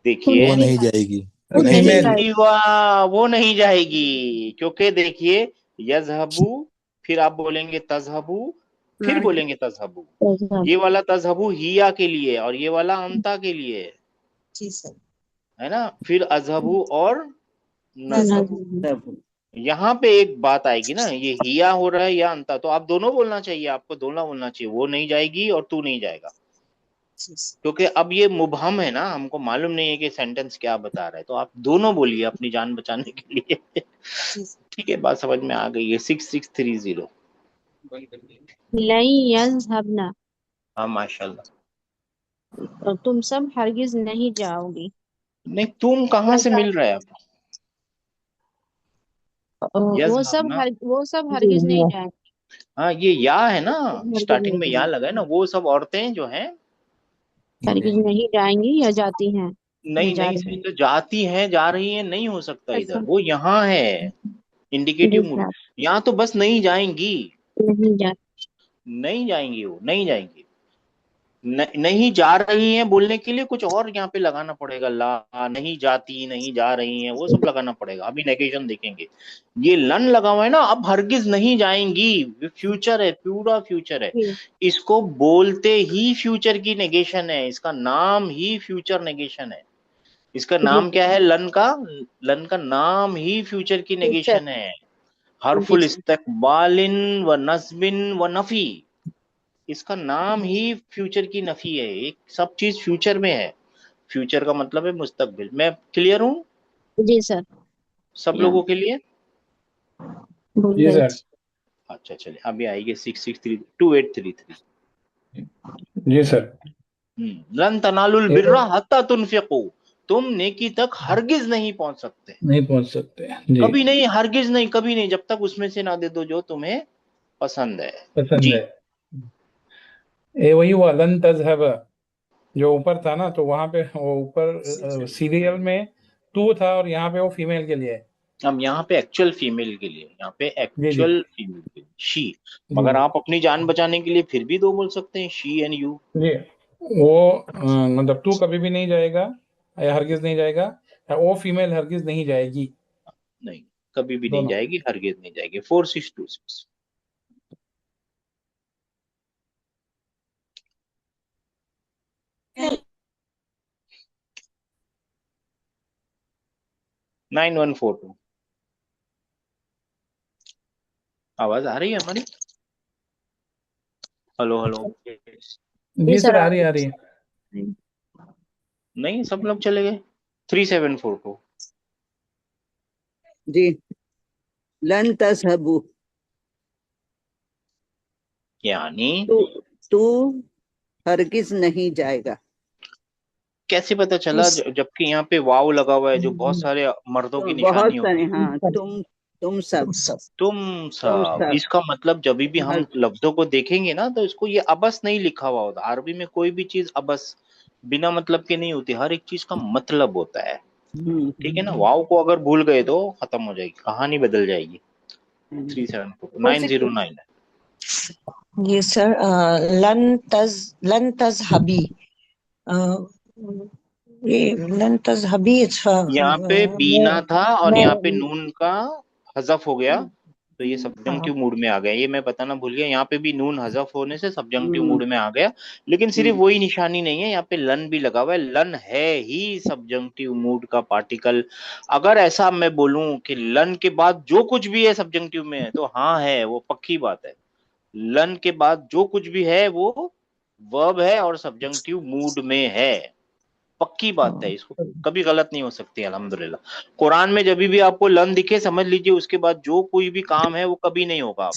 देखिए, वो नहीं जाएगी, वो नहीं फीमेल। जाएगी। वाह, वो नहीं जाएगी, क्योंकि देखिए, यजहबू, फिर आप बोलेंगे तजहबू, फिर बोलेंगे तजहबू। ये वाला तजहबू हिया के लिए और ये वाला अंता के लिए है, जी सर। है ना? फिर अजहबू और नजहबू। सब। यहाँ पे एक बात आएगी ना, ये हिया हो रहा है या अंता, तो आप दोनों बोलना चाहिए, आपको दोनों बोलना चाहिए, वो नहीं जाएगी और तू नहीं जाएगा। जी सर। क्योंकि अब ये मुबहम है ना, हमको मालूम नहीं है कि सेंटेंस क्या बता रहा है, तो आप दोनों बोलिए अपनी जान बचाने के लिए। जी सर। ठीक है, बात समझ में आ गई है। 6630। लन यज़हबना, हाँ माशाल्लाह। और तुम सब हरगिज नहीं जाओगी। नहीं, तुम कहाँ से मिल रहा है आपको? यज़हबना, वो सब हरगिज नहीं जाएंगी। हाँ ये या है ना, हरगिज स्टार्टिंग नहीं में या जाएंगी, लगा है ना, वो सब औरतें जो हैं। हरगिज नहीं जाएंगी या जाती हैं या नहीं जा नहीं रही सही, हैं। तो जाती हैं जा रही हैं नहीं हो सकता इधर, ऐसा वो यहाँ है, इंडिकेटिव मूड। दिखा, यहाँ तो बस नहीं जाएंगी, नहीं जा, नहीं जाएंगी, वो नहीं जाएंगी। नहीं जा रही हैं बोलने के लिए कुछ और यहाँ पे लगाना पड़ेगा, ला, नहीं जाती, नहीं जा रही हैं, वो सब लगाना पड़ेगा। अभी नेगेशन देखेंगे। ये लन लगा हुआ है ना, अब हरगिज नहीं जाएंगी, फ्यूचर है, पूरा फ्यूचर है। इसको बोलते ही फ्यूचर की नेगेशन है, इसका नाम ही फ्यूचर नेगेशन है। इसका नाम क्या है? लन का नाम ही फ्यूचर की नेगेशन है। हरफुल इस्तकबालिन व नस्बिन व नफी, इसका नाम ही फ्यूचर की नफी है। एक सब चीज फ्यूचर में है, फ्यूचर का मतलब है मुस्तकबिल। मैं क्लियर हूँ जी सर, सब या लोगों के लिए? जी सर। अच्छा चलिए, अभी आएगी 6632 जी सर। लन तनालुल बिर्रा हत्ता तुनफिकू, तुम नेकी तक हरगिज नहीं पहुंच सकते, नहीं पहुंच सकते जी। कभी नहीं, हरगिज नहीं, कभी नहीं, जब तक उसमें से ना दे दो जो तुम्हें पसंद है। पसंद जी है। ये वही हुआ लन तज़हब, जो ऊपर था ना, तो वहां पे वो ऊपर सीरियल में टू था और यहाँ पे वो फीमेल के लिए है। अब यहाँ पे एक्चुअल फीमेल के लिए, यहाँ पे जी जी एक्चुअल फीमेल के लिए शी, जी मगर जी आप अपनी जान बचाने के लिए फिर भी दो बोल सकते हैं, शी एंड यू। जी। वो मतलब टू कभी भी नहीं जाएगा या हरगिज नहीं जाएगा, या वो फीमेल हरगिज नहीं जाएगी, नहीं, कभी भी नहीं दोनों। जाएगी, हरगिज नहीं जाएगी। 4626। नहीं 9142। आवाज आ रही है हमारी? Hello hello. जी सर, आ रही है, आ रही है। नहीं, सब लोग चले गए। 3742। जी। लन तज़हबू, यानी तू हरगिज नहीं जाएगा। कैसे पता चला? जबकि यहाँ पे वाव लगा हुआ है, जो बहुत सारे मर्दों की तो बहुत निशानी सारे, होती है। हाँ, तुम सब। तुम तुम सब, सब। इसका मतलब जब भी हम हर लफ्जों को देखेंगे ना, तो इसको ये अबस नहीं लिखा हुआ होता। अरबी में कोई भी चीज अबस बिना मतलब के नहीं होती, हर एक चीज का मतलब होता है। ठीक है ना? वाव को अगर भूल गए तो खत्म हो जाएगी, कहानी बदल जाएगी। 3749। ये सर लन तज़हबी, ये लन तज़हबी यहाँ पे बीना था और यहाँ पे नून का हज़फ हो गया, तो ये सब्जंक्टिव मूड में आ गया। ये मैं बताना भूल गया, यहाँ पे भी नून हज़फ होने से सब्जंक्टिव मूड में आ गया। लेकिन सिर्फ वही निशानी नहीं है, यहाँ पे लन भी लगा हुआ है। लन है ही सब्जंक्टिव मूड का पार्टिकल। अगर ऐसा मैं बोलूं कि लन के बाद जो कुछ भी है सब्जंक्टिव में है, तो हाँ है, वो पक्की बात है। लन के बाद जो कुछ भी है वो वर्ब है और सब्जंक्टिव मूड में है, पक्की बात है। इसको कभी गलत नहीं हो सकती अल्हम्दुलिल्लाह। कुरान में जब भी आपको लन दिखे समझ लीजिए उसके बाद जो कोई भी काम है वो कभी नहीं होगा। आप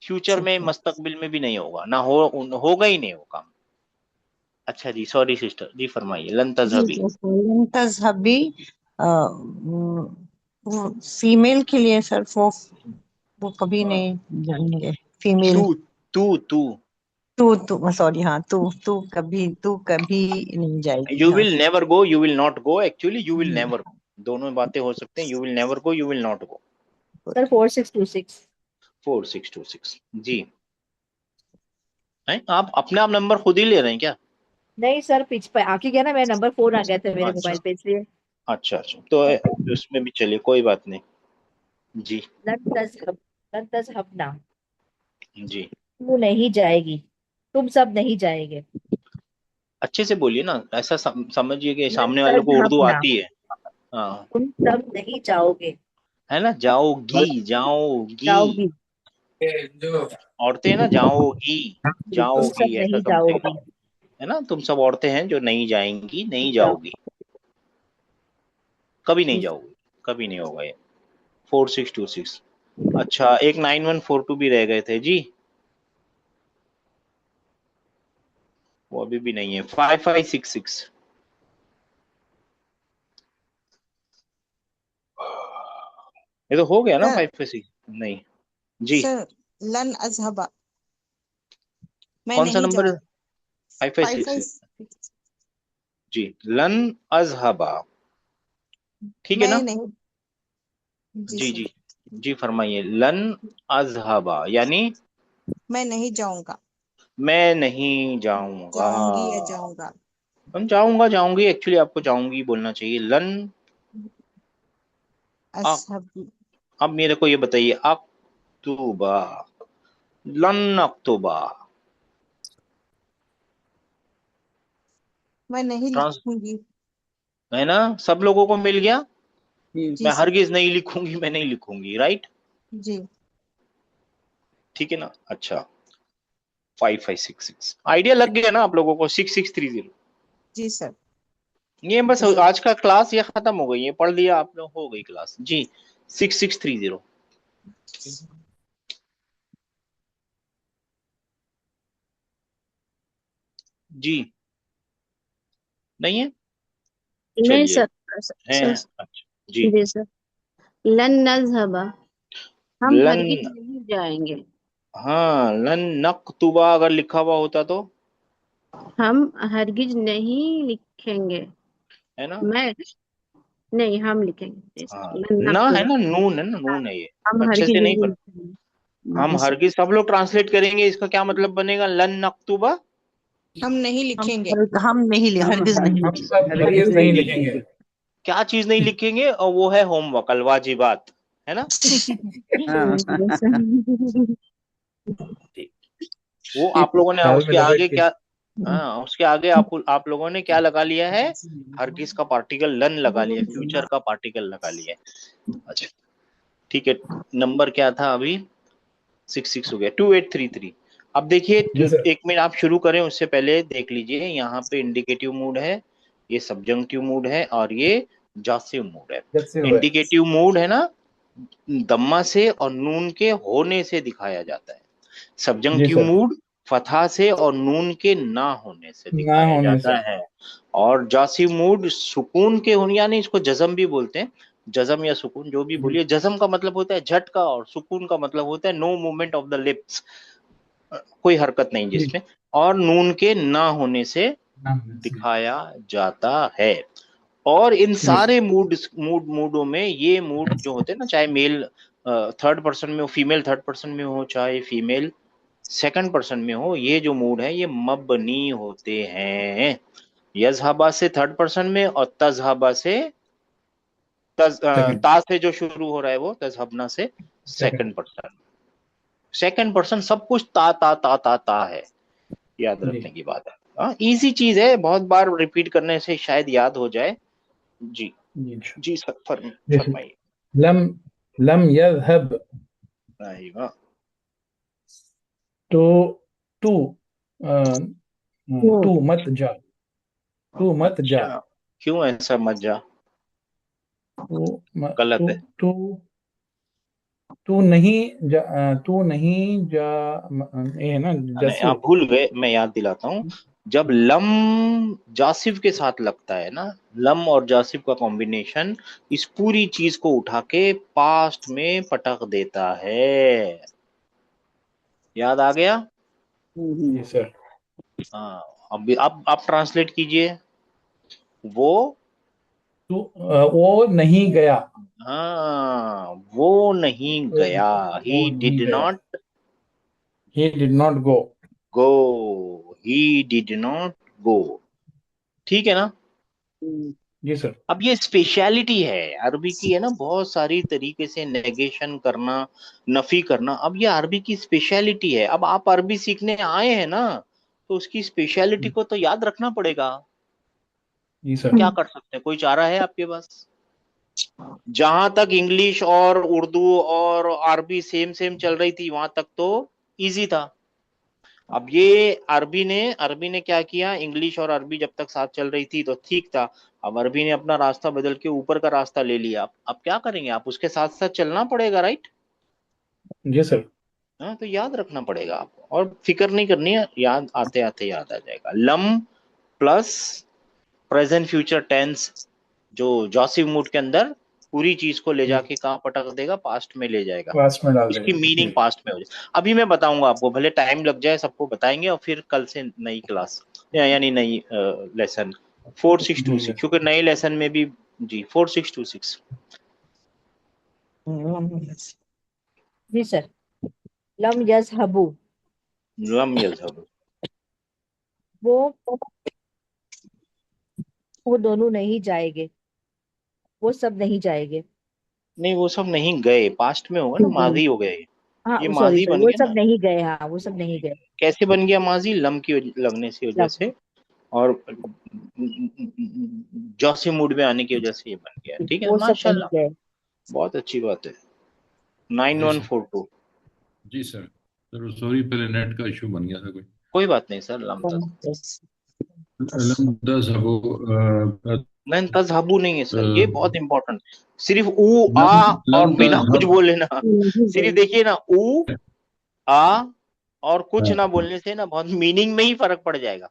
फ्यूचर में मुस्तकबिल में भी नहीं होगा, ना होगा ही नहीं वो काम। अच्छा जी, सॉरी सिस्टर जी, फरमाइए। लन तज़हबी, लन तज़हबी फीमेल के लिए सर, वो कभी नहीं जाएंगे। फीमेल तू सॉरी, हाँ, तू कभी नहीं जाएगी। You will never go, you will not go. Actually you will never go, दोनों बातें हो सकते हैं। You will never go, you will not go. Sir 4626 जी है। आप अपने आप नंबर खुद ही ले रहे हैं क्या? नहीं सर, पिच पे आके गया ना, मेरा नंबर 4 आ गया था मेरे अच्छा। मोबाइल पे, इसलिए। अच्छा तो उसमें भी चलिए, कोई बात नहीं जी। लन तज़हबना, जी तू नहीं जाएगी, तुम सब नहीं जाएंगे। अच्छे से बोलिए ना, ऐसा समझिए कि लन सामने वाले को उर्दू तज़हबना, आती है। हाँ, तुम सब नहीं जाओगे। है ना, जाओगी जाओगी, औरतें, ना जाओगी तुम सब ऐसा नहीं समथिंग जाओगी। है ना। तुम सब औरतें हैं जो नहीं जाएंगी, नहीं जाओगी, कभी नहीं जाओगी, कभी नहीं होगा ये। 4626। अच्छा, एक 9142 भी रह गए थे जी, वो अभी भी नहीं है। 5566 ये तो हो गया ना। 5566 नहीं जी, सर लन अजहबा, मैं कौन सा नहीं नंबर? जाऊँ। 5566 जी। लन अजहबा, ठीक है मैं ना? नहीं। जी जी सर, जी जी, फरमाइए। लन अजहबा यानी मैं नहीं जाऊंगा, मैं नहीं जाऊंगा। जाऊंगी या जाऊंगा। हम जाऊंगी, एक्चुअली आपको जाऊंगी बोलना चाहिए। लन अजहबी, अब मेरे को ये बताइए, अक्तूबा, लन अक्तूबा, मैं नहीं लिखूंगी। है ना, सब लोगों को मिल गया। जी मैं सर, हरगिज नहीं लिखूंगी, मैं नहीं लिखूंगी, राइट? जी ठीक है ना। अच्छा, 5566 आइडिया लग गया ना आप लोगों को। 6630 जी सर। ये बस आज का क्लास ये खत्म हो गई, ये पढ़ लिया आप लोग, हो गई क्लास जी। 6630 जी, नहीं है? नहीं चलिए, सर, है। अच्छा जी। जी सर। लन नज़हबा, हम लन, हरगिज नहीं जाएंगे। हाँ, लन नक्तुबा अगर लिखा हुआ होता तो, हम हरगिज नहीं लिखेंगे। है ना। नहीं, हम लिखेंगे। हाँ, लन ना है नक्तुबा, ना, नून है ना, नून है ये। हम अच्छे हरगिज से नहीं नहीं पढ़। लिखेंगे। हम जी सर। हरगिज सब लोग ट्रांसलेट करेंगे, इसका क्या मतलब बनेगा? लन नक्तुबा, हम नहीं लिखेंगे। हरगिज नहीं हम सब हरगिज नहीं लिखेंगे। क्या चीज नहीं लिखेंगे? और वो है होमवर्क, अल वाजिबात, है ना। वो आप लोगों ने दाल में उसके आगे लपेट के। क्या, हाँ, उसके आगे आप लोगों ने क्या लगा लिया है? हरगिज का पार्टिकल लन लगा लिया, फ्यूचर का पार्टिकल लगा लिया। अच्छा ठीक है, नंबर क्या था अभी? 66 हो गया। 2833। अब देखिए, जी सर। एक मिनट आप शुरू करें उससे पहले देख लीजिए, यहाँ पे इंडिकेटिव मूड है, ये सब्जंक्टिव मूड है, और ये जासिम मूड है। जब से हुआ है। इंडिकेटिव मूड है ना, दम्मा से और नून के होने से दिखाया जाता है। जी सब्जंक्टिव सर। मूड फतहा से और नून के ना होने से ना दिखाया होने जाता से। है। और जासिम मूड सुकून के होने, यानी इसको जज़म भी बोलते हैं, जज़म या सुकून जो भी बोलिए। जज़म का मतलब होता है झटका, और सुकून का मतलब होता है no movement of the lips, कोई हरकत नहीं जिसमें, और नून के ना होने से दिखाया जाता है। और इन सारे मूडों में ये मूड जो होते हैं ना, चाहे मेल थर्ड पर्सन में हो, फीमेल थर्ड पर्सन में हो, चाहे फीमेल सेकंड पर्सन में हो, ये जो मूड है ये मबनी होते हैं। यज़हबा से थर्ड पर्सन में, और तज़हबा से ता से जो शुरू हो रहा है वो तज़हबना से सेकंड पर्सन सब कुछ ता ता ता ता ता है, याद रखने की बात है। हाँ, इजी चीज है, बहुत बार रिपीट करने से शायद याद हो जाए। जी जी सर, फरमाइए। लम यज़हब, तो तू तू मत जा, तू मत जा। अच्छा, क्यों ऐसा मत जा? गलत है। तू नहीं जा, तू नहीं जा, ये है ना नहीं, जैसे आप भूल गए, मैं याद दिलाता हूँ। जब लम जासिफ के साथ लगता है ना, लम और जासिफ का कॉम्बिनेशन इस पूरी चीज को उठा के पास्ट में पटक देता है। याद आ गया? जी सर। हाँ, अब आप ट्रांसलेट कीजिए। वो नहीं गया। हाँ, वो नहीं गया। वो ही नहीं डिड गया। Not He did not go. Go, he did not go. ठीक है ना? जी सर। अब ये स्पेशलिटी है अरबी की, है ना, बहुत सारी तरीके से नेगेशन करना, नफी करना। अब ये अरबी की स्पेशलिटी है। अब आप अरबी सीखने आए हैं ना, तो उसकी स्पेशलिटी को तो याद रखना पड़ेगा। जी सर। क्या कर सकते हैं, कोई चारा है आपके पास? जहां तक इंग्लिश और उर्दू और अरबी सेम सेम चल रही थी, वहां तक तो इजी था। अब ये अरबी ने क्या किया, इंग्लिश और अरबी जब तक साथ चल रही थी तो ठीक था। अब अरबी ने अपना रास्ता बदल के ऊपर का रास्ता ले लिया। अब क्या करेंगे, आप उसके साथ साथ चलना पड़ेगा, राइट? जी सर। हाँ, तो याद रखना पड़ेगा आपको, और फिक्र नहीं करनी है, याद आते आते याद आ जाएगा। लम प्लस प्रेजेंट फ्यूचर टेंस, जो जॉसिव मूड के अंदर पूरी चीज को ले जाके कहाँ पटक देगा, पास्ट में ले जाएगा। पास्ट में डाल इसकी देगा। मीनिंग पास्ट में हो जाए। अभी मैं बताऊंगा आपको, भले टाइम लग जाए, सबको बताएंगे, और फिर कल से नई क्लास यानी नई लेसन 4626, क्योंकि नए लेसन में भी जी 4626। जी सर। लम यज़हबू, लम यज़हबू, वो दोनों नहीं जाएंगे, वो सब नहीं जाएंगे। नहीं वो सब नहीं गए, पास्ट में होगा ना, माजी हो गए। हाँ ये सॉरी माजी सॉरी, बन वो गया सब ना। नहीं गए। हाँ, वो सब नहीं गए। कैसे बन गया माजी? लम की लगने की वजह लम। से, और जॉसी मूड में आने की वजह से ये बन गया। ठीक है, वो सब नहीं माशाल्लाह, गए। बहुत अच्छी बात है। जी सर। 9142। जी सर, सॉरी, पहले नेट का इशू बन गया था कोई। कोई बात नहीं सर, लम लम तज़हबू, नहीं, तज़हबू नहीं है सर, ये बहुत इंपॉर्टेंट। सिर्फ ऊ आ और लम बिना कुछ तज़हब, बोले ना, सिर्फ देखिए ना, ऊ आ और कुछ ना बोलने से ना बहुत मीनिंग में ही फर्क पड़ जाएगा,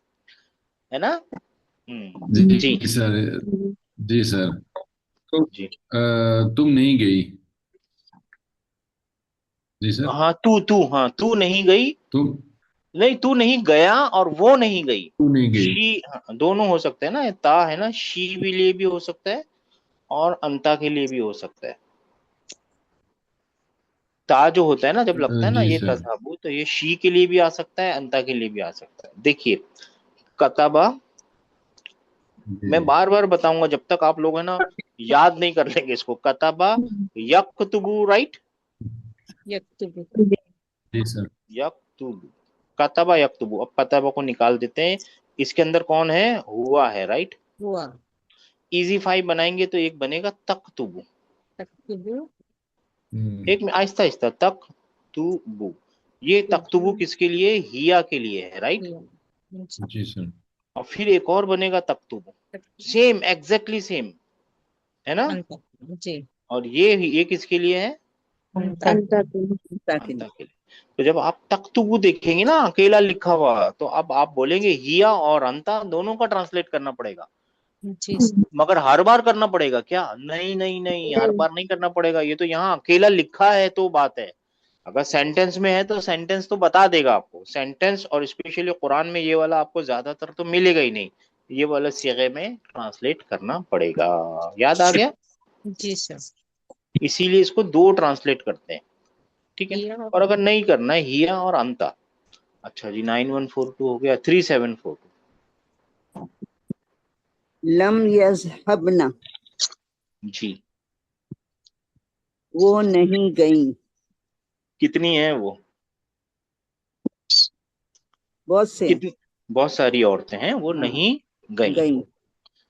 है ना? जी जी सर। जी सर, तो जी। तुम नहीं गई। जी सर। हाँ, हाँ, तू नहीं गई। तुम नहीं, तू नहीं गया और वो नहीं गई। तू नहीं गई। शी, हाँ, दोनों हो सकते हैं ना, ता है ना, शी भी लिए भी हो सकता है और अंता के लिए भी हो सकता है। ता जो होता है ना, जब लगता है ना जी ये सर। तज़हबू, तो ये शी के लिए भी आ सकता है, अंता के लिए भी आ सकता है। देखिए, कतबा, मैं बार बार बताऊंगा जब तक आप लोग है ना याद नहीं कर लेंगे इसको। कतबा यक्तुबु, राइट? यक्तुबु। जी सर। यक्तुबु, कतबा यक्तुबु। अब कतबा को निकाल देते हैं, इसके अंदर कौन है? हुआ है, राइट? हुआ। इजी 5 बनाएंगे तो एक बनेगा तक्तुबु। तक्तुबु। एक में आहिस्ता आहिस्ता, तक्तुबु। ये तक्तुबु किसके लिए? हिया के लिए है, राइट? जी सर। और फिर एक और बनेगा तक्तुबु, सेम, एग्जैक्टली सेम, है ना? जी। और ये किसके लिए है? अंता अंता के लिए। तो जब आप तक्तुबु देखेंगे ना अकेला लिखा हुआ, तो अब आप बोलेंगे हिया और अंता दोनों का ट्रांसलेट करना पड़ेगा। जी मगर हर बार करना पड़ेगा क्या? नहीं नहीं नहीं, हर बार नहीं करना पड़ेगा। ये तो यहाँ अकेला लिखा है तो बात है। अगर सेंटेंस में है तो सेंटेंस तो बता देगा आपको। सेंटेंस और स्पेशली कुरान में ये वाला आपको ज्यादातर तो मिलेगा ही नहीं, ये वाला सीगे में ट्रांसलेट करना पड़ेगा। याद आ गया? जी सर। इसीलिए इसको दो ट्रांसलेट करते हैं, ठीक है? और अगर नहीं करना है, हिया और अंता। अच्छा जी, 9142 हो गया। 3742। लम यज़हबना, जी, वो नहीं गई। कितनी है वो? बहुत से कितनी? बहुत सारी औरतें हैं, वो हाँ, नहीं गई। गई।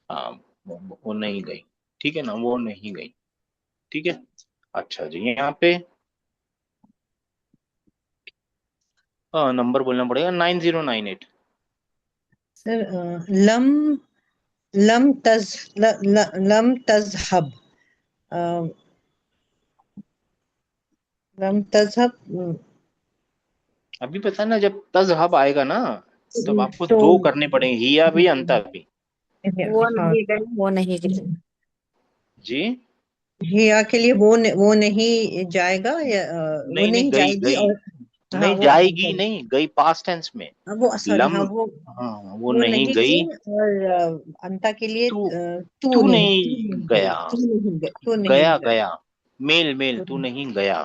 हाँ, वो नहीं गई। ठीक है ना, वो नहीं गई। ठीक है। अच्छा जी, यहाँ पे नंबर बोलना पड़ेगा 9098। सर लम लम तज लम तजहब लम तजहब अभी पता ना, जब तज़हब आएगा ना तब आपको तो दो करने पड़ेंगे, हिया भी अंता भी। वो हाँ नहीं गई, वो नहीं गई। जी। हिया के लिए वो नहीं जाएगा या वो नहीं नहीं, नहीं गई जाएगी गई। और हाँ नहीं वो जाएगी, नहीं गई, पास्ट टेंस में। वो सॉरी लम। हाँ हाँ, वो वो नहीं नहीं गई। गई और अंता के लिए तू तू तू नहीं नहीं गया। तू नहीं गया गया गया। मेल मेल, तू तू नहीं गया।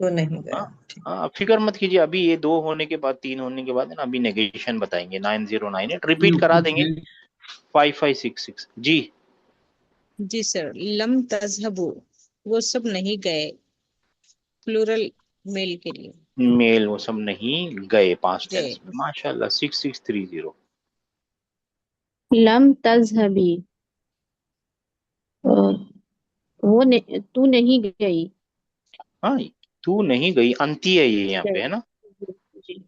तू नहीं हाँ। गया ठीक हाँ, फिक्र मत कीजिए, अभी ये दो होने के बाद, तीन होने के बाद है ना, अभी नेगेशन बताएंगे। 9098 रिपीट करा देंगे। 5566 जी। जी सर, लम तजहबू, वो सब नहीं गए, प्लूरल मेल के लिए। मेल, वो सब नहीं गए, पास्ट गए। टेंस में। माशाल्लाह, 6630। लम तज़हबी, तू नहीं गई। हाँ, तू नहीं गई, अंती है ये यहाँ पे, है ना। जी।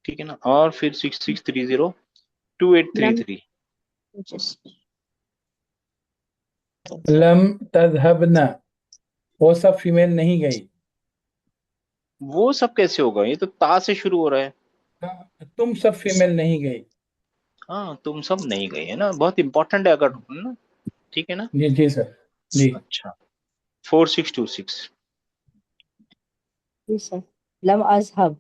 ठीक है ना, और फिर 6630 2833। लम लम तजहबना, वो सब फीमेल नहीं गई। वो सब कैसे होगा, ये तो ता से शुरू हो रहा है। तुम सब फीमेल नहीं गई। हाँ, तुम सब नहीं गए, है ना, बहुत इंपॉर्टेंट है अगर, है ना। ठीक है ना। जी जी सर। जी। अच्छा, 4626। जी सर। लम अजहब,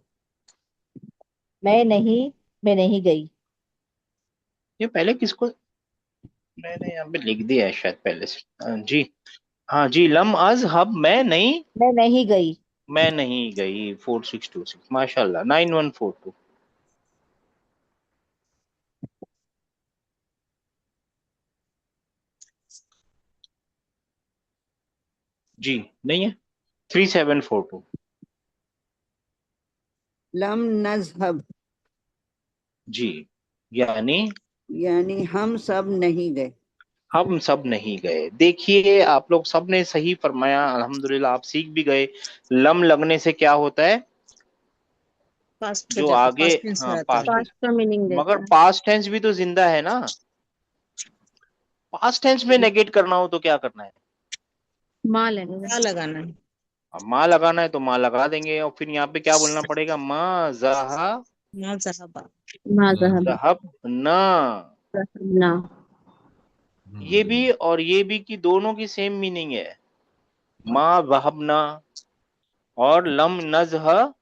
मैं नहीं गई। ये पहले किसको, मैंने यहाँ पे लिख दिया है शायद पहले से। जी। हाँ जी, लम अज हब, मैं नहीं गई। मैं नहीं गई। 4626, माशाल्लाह। 9142। जी। नहीं है। 3742। लम नजहब, जी। यानी यानी हम सब नहीं गए। हम सब नहीं गए। देखिए, आप लोग सब ने सही फरमाया, अल्हम्दुलिल्लाह, आप सीख भी गए। लम लगने से क्या होता है, पास्ट हो जो जाता, आगे, पास्ट टेंस हो हाँ, जाता है। पास्ट। पास्ट का मीनिंग मगर देता है। पास्ट टेंस भी तो जिंदा है ना। पास्ट टेंस में नेगेट करना हो तो क्या करना है? माँ लगेगा। क्या लगाना है? अब माँ लगाना है तो माँ लगा देंगे, और फिर यहाँ पे क्या बोलना पड़ेगा, माँ जहा ना जहाबा। माँ ज़हबा, जहब ना। ना। ये भी और ये भी की दोनों की सेम मीनिंग है। माँ वहबना और लम नजहब,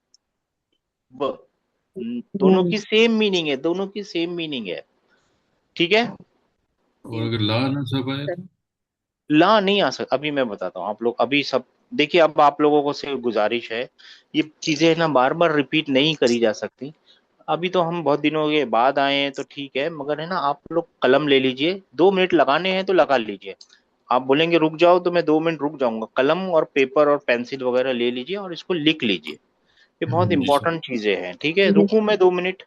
दोनों की सेम मीनिंग है, दोनों की सेम मीनिंग है। ठीक है। और अगर ला ना सब आए तो? ला नहीं आ सकता, अभी मैं बताता हूँ। आप लोग अभी सब देखिए, अब आप लोगों को से गुजारिश है, ये चीजें ना बार बार रिपीट नहीं करी जा सकती। अभी तो हम बहुत दिनों के बाद आए हैं तो ठीक है, मगर है ना, आप लोग कलम ले लीजिए, 2 मिनट लगाने हैं तो लगा लीजिए। आप बोलेंगे रुक जाओ तो मैं 2 मिनट रुक जाऊंगा। कलम और पेपर और पेंसिल वगैरह ले लीजिए और इसको लिख लीजिए। ये बहुत जी सर। इंपॉर्टेंट चीजें हैं। ठीक है, जी रुकूं मैं 2 मिनट?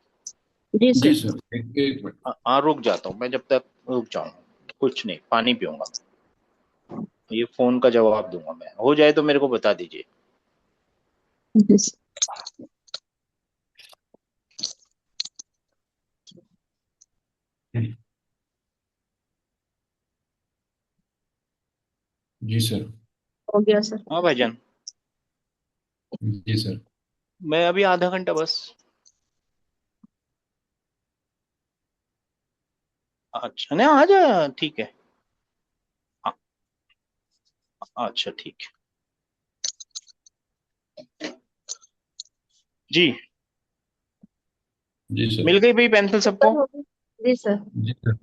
जी जी सर। सर, एक मिनट। हाँ, रुक जाता हूँ मैं, जब तक रुक जाऊँ। कुछ नहीं, पानी पीऊंगा मैं, ये फोन का जवाब दूंगा मैं। हो जाए तो मेरे को बता दीजिए। जी सर। जी सर। हो गया सर। हाँ भाईजान, जी सर। मैं अभी आधा घंटा बस। अच्छा, नहीं आ जा, ठीक है। हाँ, अच्छा ठीक है जी। जी सर। मिल गई भाई पेंसिल सबको? सर हो गई। जी सर। जी सर।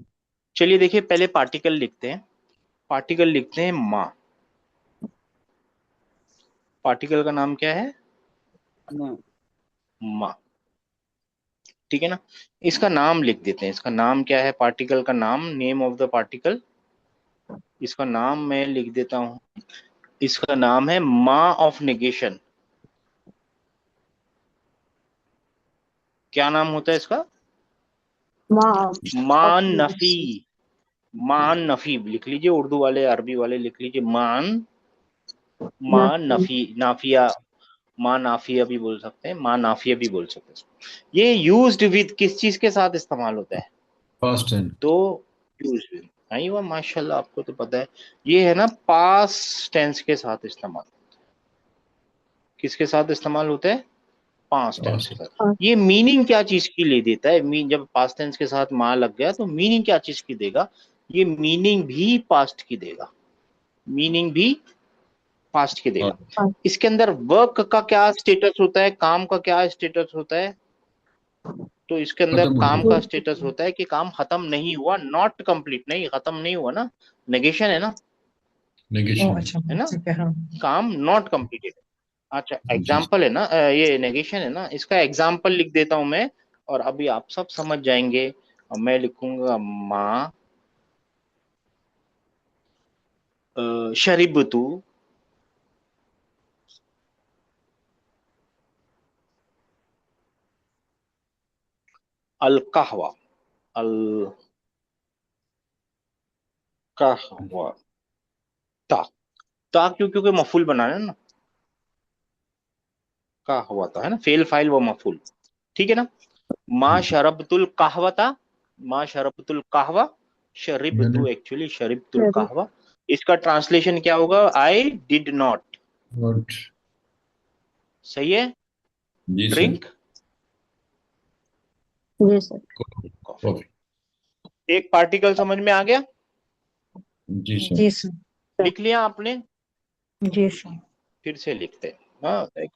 चलिए देखिए, पहले पार्टिकल लिखते हैं। पार्टिकल लिखते हैं माँ। पार्टिकल का नाम क्या है? माँ। माँ। ठीक है ना। इसका नाम लिख देते हैं। इसका नाम क्या है, पार्टिकल का नाम, नेम ऑफ द पार्टिकल। इसका नाम मैं लिख देता हूँ इसका नाम है माँ ऑफ नेगेशन। क्या नाम होता है इसका? मान नफी। मान नफी लिख लीजिए, उर्दू वाले अरबी वाले लिख लीजिए, मान नफी, नाफिया, माँ नाफिया भी बोल सकते हैं, माँ नाफिया भी बोल सकते हैं। ये यूज्ड विद किस चीज के साथ इस्तेमाल होता है? Past tense. तो यूज्ड विद, नहीं हुआ, माशाल्लाह आपको तो पता है। ये है ना पास्ट टेंस के साथ इस्तेमाल। किसके साथ इस्तेमाल होता है? पास्ट टेंस के साथ। ये मीनिंग क्या चीज की ले देता है? जब पास्ट टेंस के साथ माँ लग गया तो मीनिंग क्या चीज की देगा? ये मीनिंग भी पास्ट की देगा, मीनिंग भी पास्ट की देगा। इसके अंदर वर्क का क्या स्टेटस होता है, काम का क्या स्टेटस होता है? तो इसके अंदर खत्म हो काम गया। का स्टेटस होता है कि काम खत्म नहीं हुआ, नॉट कंप्लीट, नहीं खत्म नहीं हुआ ना, नेगेशन है ना, नेगेशन। अच्छा है ना, ठीक है। हाँ काम नॉट कंप्लीटेड। अच्छा एग्जाम्पल है ना, ये नेगेशन है ना, इसका एग्जाम्पल लिख देता हूं मैं, और अभी आप सब समझ जाएंगे। और मैं लिखूंगा माँ शरीबतु अल कहवा, अल कहवा, ता, ता क्यों? क्योंकि मफूल बनाना है ना, कहवा था, है ना, फेल फाइल व मफूल, ठीक है ना। माँ शरबतुल कहवता, माँ शरबतुल कहवा, शरिबतु एक्चुअली शरिबतुल कहवा। इसका ट्रांसलेशन क्या होगा? I did not. नॉट। सही है? जी सर। ड्रिंक जी सर। कॉफी। एक पार्टिकल समझ में आ गया? जी सर। जी सर। लिख लिया आपने? जी सर। फिर से लिखते हैं। हाँ सर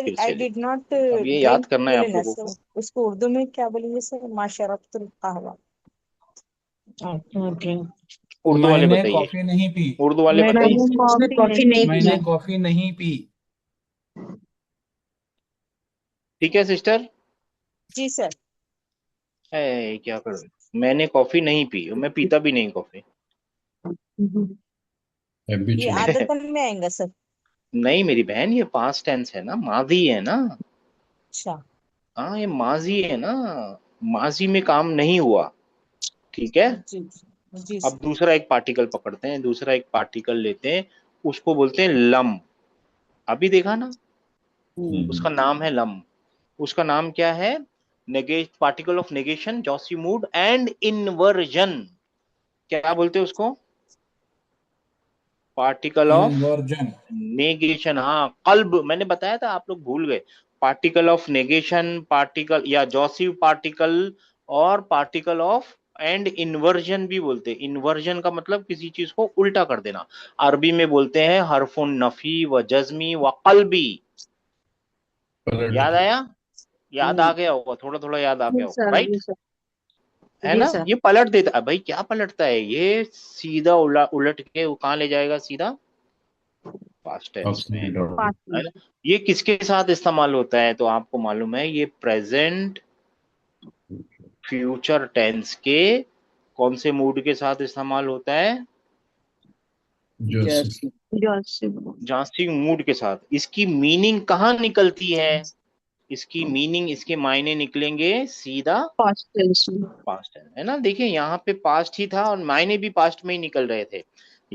फिर आई से डिड लिखते नॉट हैं। अब ये याद ड्रिंक करना है बोले आप ना लोगों सर, को। उसको उर्दू में क्या बोलेंगे सर? माशरतुल कहवा। उर्दू वाले मैंने बताइए, कॉफी नहीं पी। उर्दू वाले मैंने बताइए। उसने कॉफी नहीं पी मैंने है। कॉफी नहीं पी। ठीक है सिस्टर? जी सर। है क्या कर रहे? मैंने कॉफी नहीं पी, मैं पीता भी नहीं कॉफी। ये हैबिचुअल। आदतन में आएगा सर। नहीं मेरी बहन, ये पास्ट टेंस है ना, माजी है ना। अच्छा। हाँ ये माजी है ना, माजी में काम नहीं हुआ, ठीक है। जी जी अब सर। दूसरा एक पार्टिकल पकड़ते हैं, दूसरा एक पार्टिकल लेते हैं, उसको बोलते हैं लम। अभी देखा ना, उसका नाम है लम। उसका नाम क्या है? Particle of negation, jussive mood and inversion. क्या बोलते हैं उसको? Particle of inversion. नेगेशन। हाँ कल्ब, मैंने बताया था, आप लोग भूल गए। पार्टिकल ऑफ नेगेशन, पार्टिकल या जॉसिव पार्टिकल, और पार्टिकल ऑफ एंड इन्वर्जन भी बोलते हैं। इन्वर्जन का मतलब किसी चीज को उल्टा कर देना। अरबी में बोलते हैं हरफुन नफी व जज्मी व कल्बी। याद आया? याद आ गया होगा, थोड़ा थोड़ा याद आ गया जी होगा, सर। राइट? जी सर। है जी ना, सर। ये पलट देता है भाई। क्या पलटता है? ये सीधा उलट के वो कहाँ ले जाएगा? सीधा पास्ट टेंस में, है ना। ये किसके साथ इस्तेमाल होता है तो आपको मालूम है? ये प्रेजेंट फ्यूचर टेंस के कौन से मूड के साथ इस्तेमाल होता है? जांसी मूड के साथ। इसकी मीनिंग कहाँ निकलती है? इसकी मीनिंग, इसके मायने निकलेंगे सीधा पास्ट टेंस में। पास्ट टेंस, है ना। देखिए यहाँ पे पास्ट ही था और मायने भी पास्ट में ही निकल रहे थे।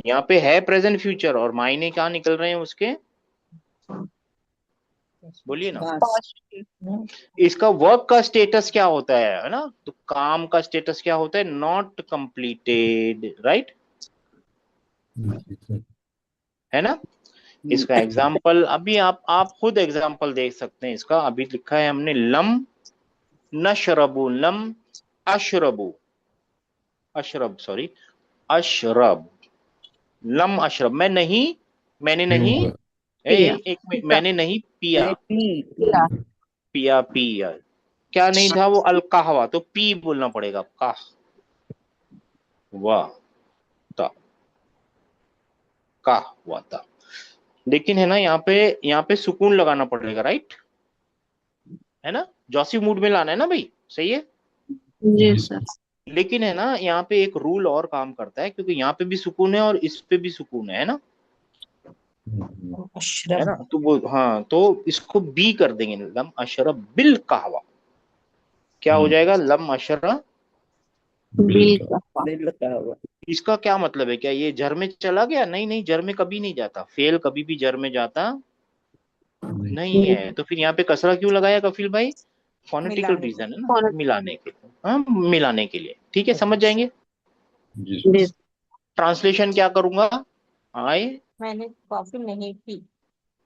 यहाँ पे है प्रेजेंट फ्यूचर और मायने कहाँ निकल रहे हैं उसके? बोलिए ना। पास्ट। इसका वर्क का स्टेटस क्या होता है ना? तो काम का स्टेटस क्या होता है? नॉट कंप्लीटेड, राइट, है ना। इसका एग्जाम्पल अभी आप खुद एग्जाम्पल देख सकते हैं इसका। अभी लिखा है हमने लम नशरबु, लम अशरबु, अशरब सॉरी, अशरब, लम अशरब, मैं नहीं, मैंने नहीं, पिया। एक मिनट, मैंने नहीं पिया, पिया। पिया पिया, क्या नहीं था वो? अल कहवा, तो पी बोलना पड़ेगा, काह वाह ता, काह वाह ता। लेकिन है ना, यहाँ पे सुकून लगाना पड़ेगा, राइट, है ना। जॉसी मूड में लाना है ना भाई, सही है। जी सर। लेकिन है ना, यहाँ पे एक रूल और काम करता है, क्योंकि यहाँ पे भी सुकून है और इस पे भी सुकून है ना। है अशरफ ना, तो वो हाँ, तो इसको बी कर देंगे, लम अशरब बिल कहवा। क्या हो जाएगा? लम अशरब। बिल का बिल का हुआ। इसका क्या मतलब है? क्या ये जर में चला गया? नहीं नहीं, जर में कभी नहीं जाता, फेल कभी भी जर में जाता नहीं है। तो फिर यहाँ पे कसरा क्यों लगाया कफिल भाई? फोनेटिकल मिलाने के रीजन है लिए। ना, मिलाने के लिए, हाँ मिलाने के लिए। ठीक है, समझ जाएंगे। जी सर। बिल ट्रांसलेशन क्या करूंगा? आई मैंने कॉफी नहीं पी।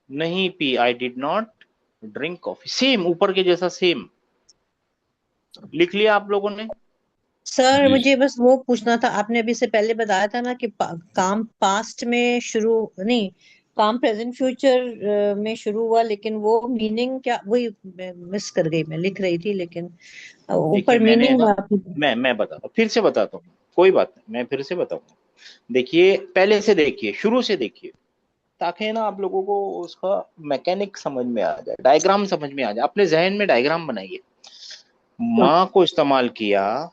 नहीं P, I did not drink coffee. Same, ऊपर के जैसा सेम। लिख लिया आप लोगों ने? सर, जी मुझे बस वो पूछना था, आपने अभी से पहले बताया था ना कि काम पास्ट में शुरू नहीं, काम प्रेजेंट फ्यूचर में शुरू हुआ, लेकिन वो मीनिंग क्या, वही मिस कर गई, मैं लिख रही थी लेकिन देखिए ऊपर मैंने मीनिंग ना, आपने। मैं बताता हूँ, फिर से बताता हूँ, कोई बात नहीं, मैं फिर से बताऊंगा। देखिए पहले से देखिए, शुरू से देखिए, ताकि ना आप लोगों को उसका मैकेनिक समझ में आ जाए, डायग्राम समझ में आ जाए। अपने जहन में डायग्राम बनाइए। माँ को इस्तेमाल किया,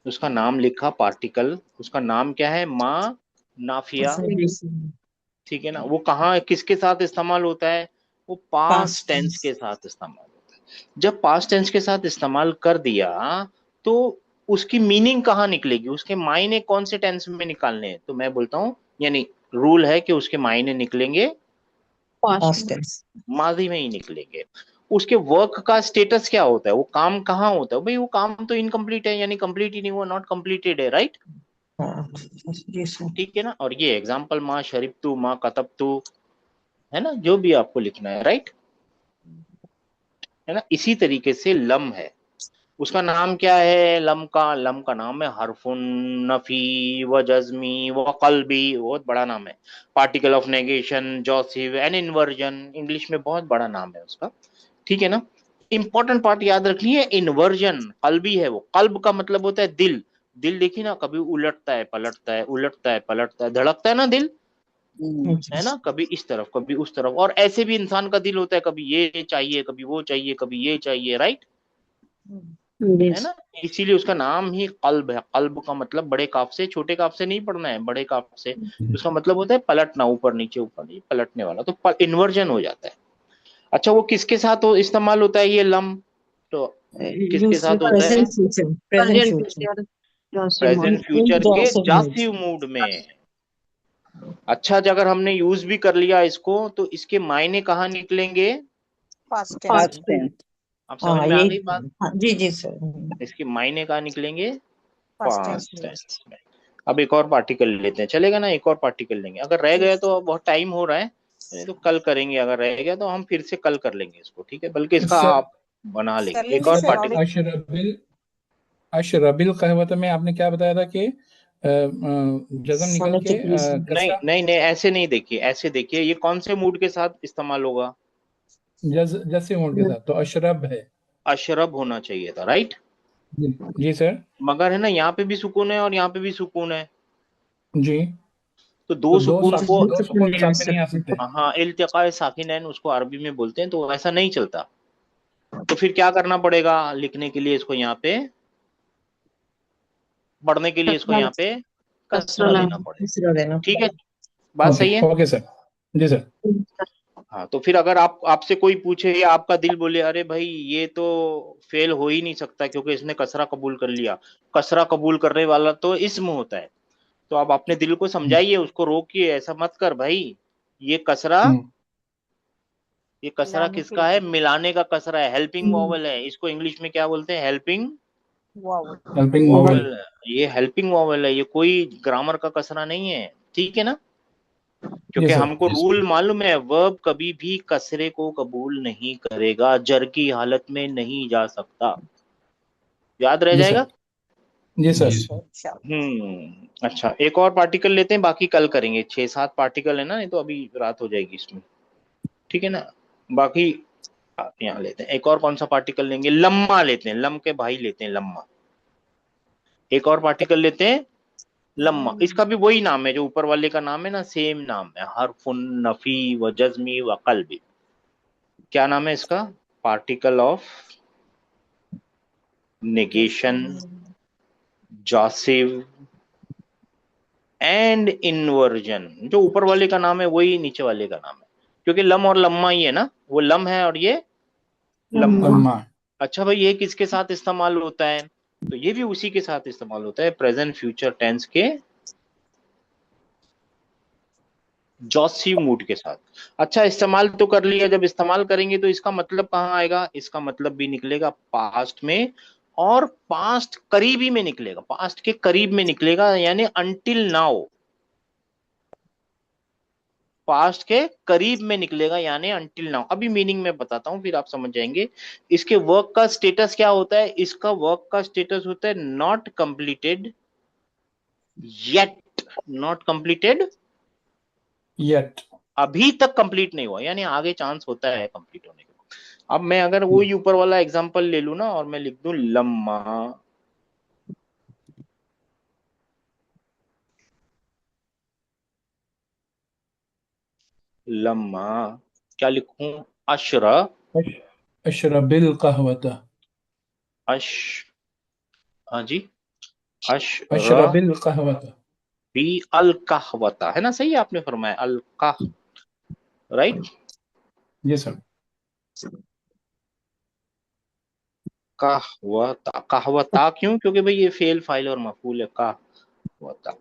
उसका नाम लिखा पार्टिकल, उसका नाम क्या है? माँ नाफिया। ठीक है ना, वो कहाँ किसके साथ इस्तेमाल होता है? वो पास्ट पास्ट टेंस के साथ इस्तेमाल होता है। जब पास्ट टेंस के साथ इस्तेमाल कर दिया, तो उसकी मीनिंग कहाँ निकलेगी? उसके मायने कौन से टेंस में निकालने हैं? तो मैं बोलता हूँ, यानी रूल है कि उसके मायने निकलेंगे पास्ट टेंस। माजी में ही निकलेंगे। उसके वर्क का स्टेटस क्या होता है? वो काम कहाँ होता है? भाई वो काम तो इनकम्प्लीट है, यानी कंप्लीट ही नहीं हुआ, नॉट कंप्लीटेड है, राइट? हाँ जी सर। ठीक है ना। और ये एग्जाम्पल, माँ शरीफ तू, माँ कतब तू, है ना, जो भी आपको लिखना है, राइट, है ना। इसी तरीके से लम है, उसका नाम क्या है? लम का नाम है हरफुन, नफी, व जज्मी, व कल्बी, बहुत बड़ा नाम है। Particle of negation, jussive and inversion, English में बहुत बड़ा नाम है उसका। ठीक है ना। इंपॉर्टेंट पार्ट याद रखिए, इन्वर्जन कल्बी है। वो कल्ब का मतलब होता है दिल। दिल देखिए ना, कभी उलटता है पलटता है, उलटता है पलटता है, धड़कता है ना दिल, है ना, कभी इस तरफ कभी उस तरफ। और ऐसे भी इंसान का दिल होता है, कभी ये चाहिए कभी वो चाहिए कभी ये चाहिए, राइट, है ना। इसीलिए उसका नाम ही कल्ब है। कल्ब का मतलब बड़े काफ से, छोटे काफ से नहीं पढ़ना है, बड़े काफ से। उसका मतलब होता है पलटना, ऊपर नीचे पलटने वाला, तो इन्वर्जन हो जाता है। अच्छा, वो किसके साथ इस्तेमाल होता है ये लम? तो किसके साथ होता है? Present future, present present future. Future Joshi present future के जॉसिव मूड। जासिव मूड में। अच्छा, अगर हमने यूज भी कर लिया इसको, तो इसके मायने कहाँ निकलेंगे? पास्ट टेंस पास्ट में। टेंस। आप समझ हाँ में आ ये, गई बात? हाँ, जी जी सर। इसके मायने कहाँ निकलेंगे? पास्ट टेंस पास्ट में। टेंस में। अब एक और पार्टिकल लेते हैं, चलेगा ना? एक और पार्टिकल लेंगे, अगर रह गए तो बहुत टाइम हो रहा है, नहीं तो कल करेंगे। अगर रह गया तो हम फिर से कल कर लेंगे इसको, ठीक है, बल्कि इसका सर आप बना सर लेंगे एक लेकिन और सर सराउंडिंग। पार्टिकल। अशरबिल अशरबिल कहवत में आपने क्या बताया था कि जज़म निकल के फोनेटिक रीजन। नहीं कसरा नहीं नहीं, ऐसे नहीं, देखिए ऐसे देखिए, ये कौन से मूड के साथ इस्तेमाल होगा? जस्से मोड के साथ, तो अशरब है। अशरब होना चाहिए था, राइट। जी जी सर। मगर है ना, यहाँ पे भी सुकून है और यहाँ पे भी सुकून है, जी, तो तो दो सुकून को, दो सुकून साथ में नहीं आ सकते। हाँ, इल्तिकाए साकिनैन उसको अरबी में बोलते हैं, तो ऐसा नहीं चलता। तो फिर क्या करना पड़ेगा लिखने के लिए इसको? यहाँ पे पढ़ने के लिए इसको यहाँ पे कसरा कसरा देना पड़ेगा। दूसरा देना। ठीक है, बात ओके सही है। Okay sir. जी सर। हाँ, तो फिर अगर आप आपसे कोई पूछे या आपका दिल बोले अरे भाई ये तो फेल हो ही नहीं सकता क्योंकि इसने कसरा कबूल कर लिया, कसरा कबूल करने वाला तो इस्म होता है, तो आप अपने दिल को समझाइए, उसको रोकिए, ऐसा मत कर भाई, ये कसरा, हम्म, ये कसरा मिलाने के किसका है? लिए। मिलाने का कसरा है, हेल्पिंग वॉवल है, इसको इंग्लिश में क्या बोलते हैं? Helping wow. हेल्पिंग मोवल। वॉवल। ये हेल्पिंग वॉवल है, ये कोई ग्रामर का कसरा नहीं है, ठीक है ना। जी क्योंकि सर। हमको रूल मालूम है, वर्ब कभी भी कसरे को कबूल नहीं करेगा, जर की हालत में नहीं जा सकता, याद रह जी सर। जाएगा। जी सर। जी सर। अच्छा, एक और पार्टिकल लेते हैं, बाकी कल करेंगे, 6-7 पार्टिकल है ना, नहीं तो अभी रात हो जाएगी इसमें, ठीक है ना। बाकी यहाँ लेते हैं, एक और कौन सा पार्टिकल लेंगे? लम्मा लेते हैं, लम के भाई लेते हैं, लम्मा। एक और पार्टिकल लेते हैं, लम्मा। इसका भी वही नाम है जो ऊपर वाले का नाम है ना, सेम नाम है, हरफुन, नफी, व जज्मी, व कल्बी। क्या नाम है इसका? Particle of negation, jussive and inversion. जो ऊपर वाले का नाम है वही नीचे वाले का नाम है, क्योंकि लम और लम्मा ही है ना, वो लम है और ये लम्मा। लम्मा। अच्छा भाई, ये किसके साथ इस्तेमाल होता है? तो ये भी उसी के साथ इस्तेमाल होता है, प्रेजेंट फ्यूचर टेंस के जॉसिव मूड के साथ। अच्छा, इस्तेमाल तो कर लिया, जब इस्तेमाल करेंगे तो इसका मतलब कहाँ आएगा? इसका मतलब भी निकलेगा पास्ट में, और पास्ट करीबी में निकलेगा, पास्ट के करीब में निकलेगा, यानी अंटिल नाउ, पास्ट के करीब में निकलेगा, यानी अंटिल नाउ। अभी मीनिंग में बताता हूं, फिर आप समझ जाएंगे। इसके वर्क का स्टेटस क्या होता है? इसका वर्क का स्टेटस होता है not completed yet, not completed yet. अभी तक कंप्लीट नहीं हुआ, यानी आगे चांस होता है कंप्लीट होने का। अब मैं अगर वही ऊपर वाला एग्जांपल ले लूं ना, और मैं लिख दूं लम्मा, लम्मा क्या लिखूं? अशरा, अशरबिल कहवता। अश हाँ जी, अशरा अशरबिल कहवता। बी अल कहवता, है ना? सही है, आपने फरमाया अल कह, राइट। जी सर। कहवता, कहवता क्यों? क्योंकि भाई ये फेल फाइल और मफूल है, कहवता।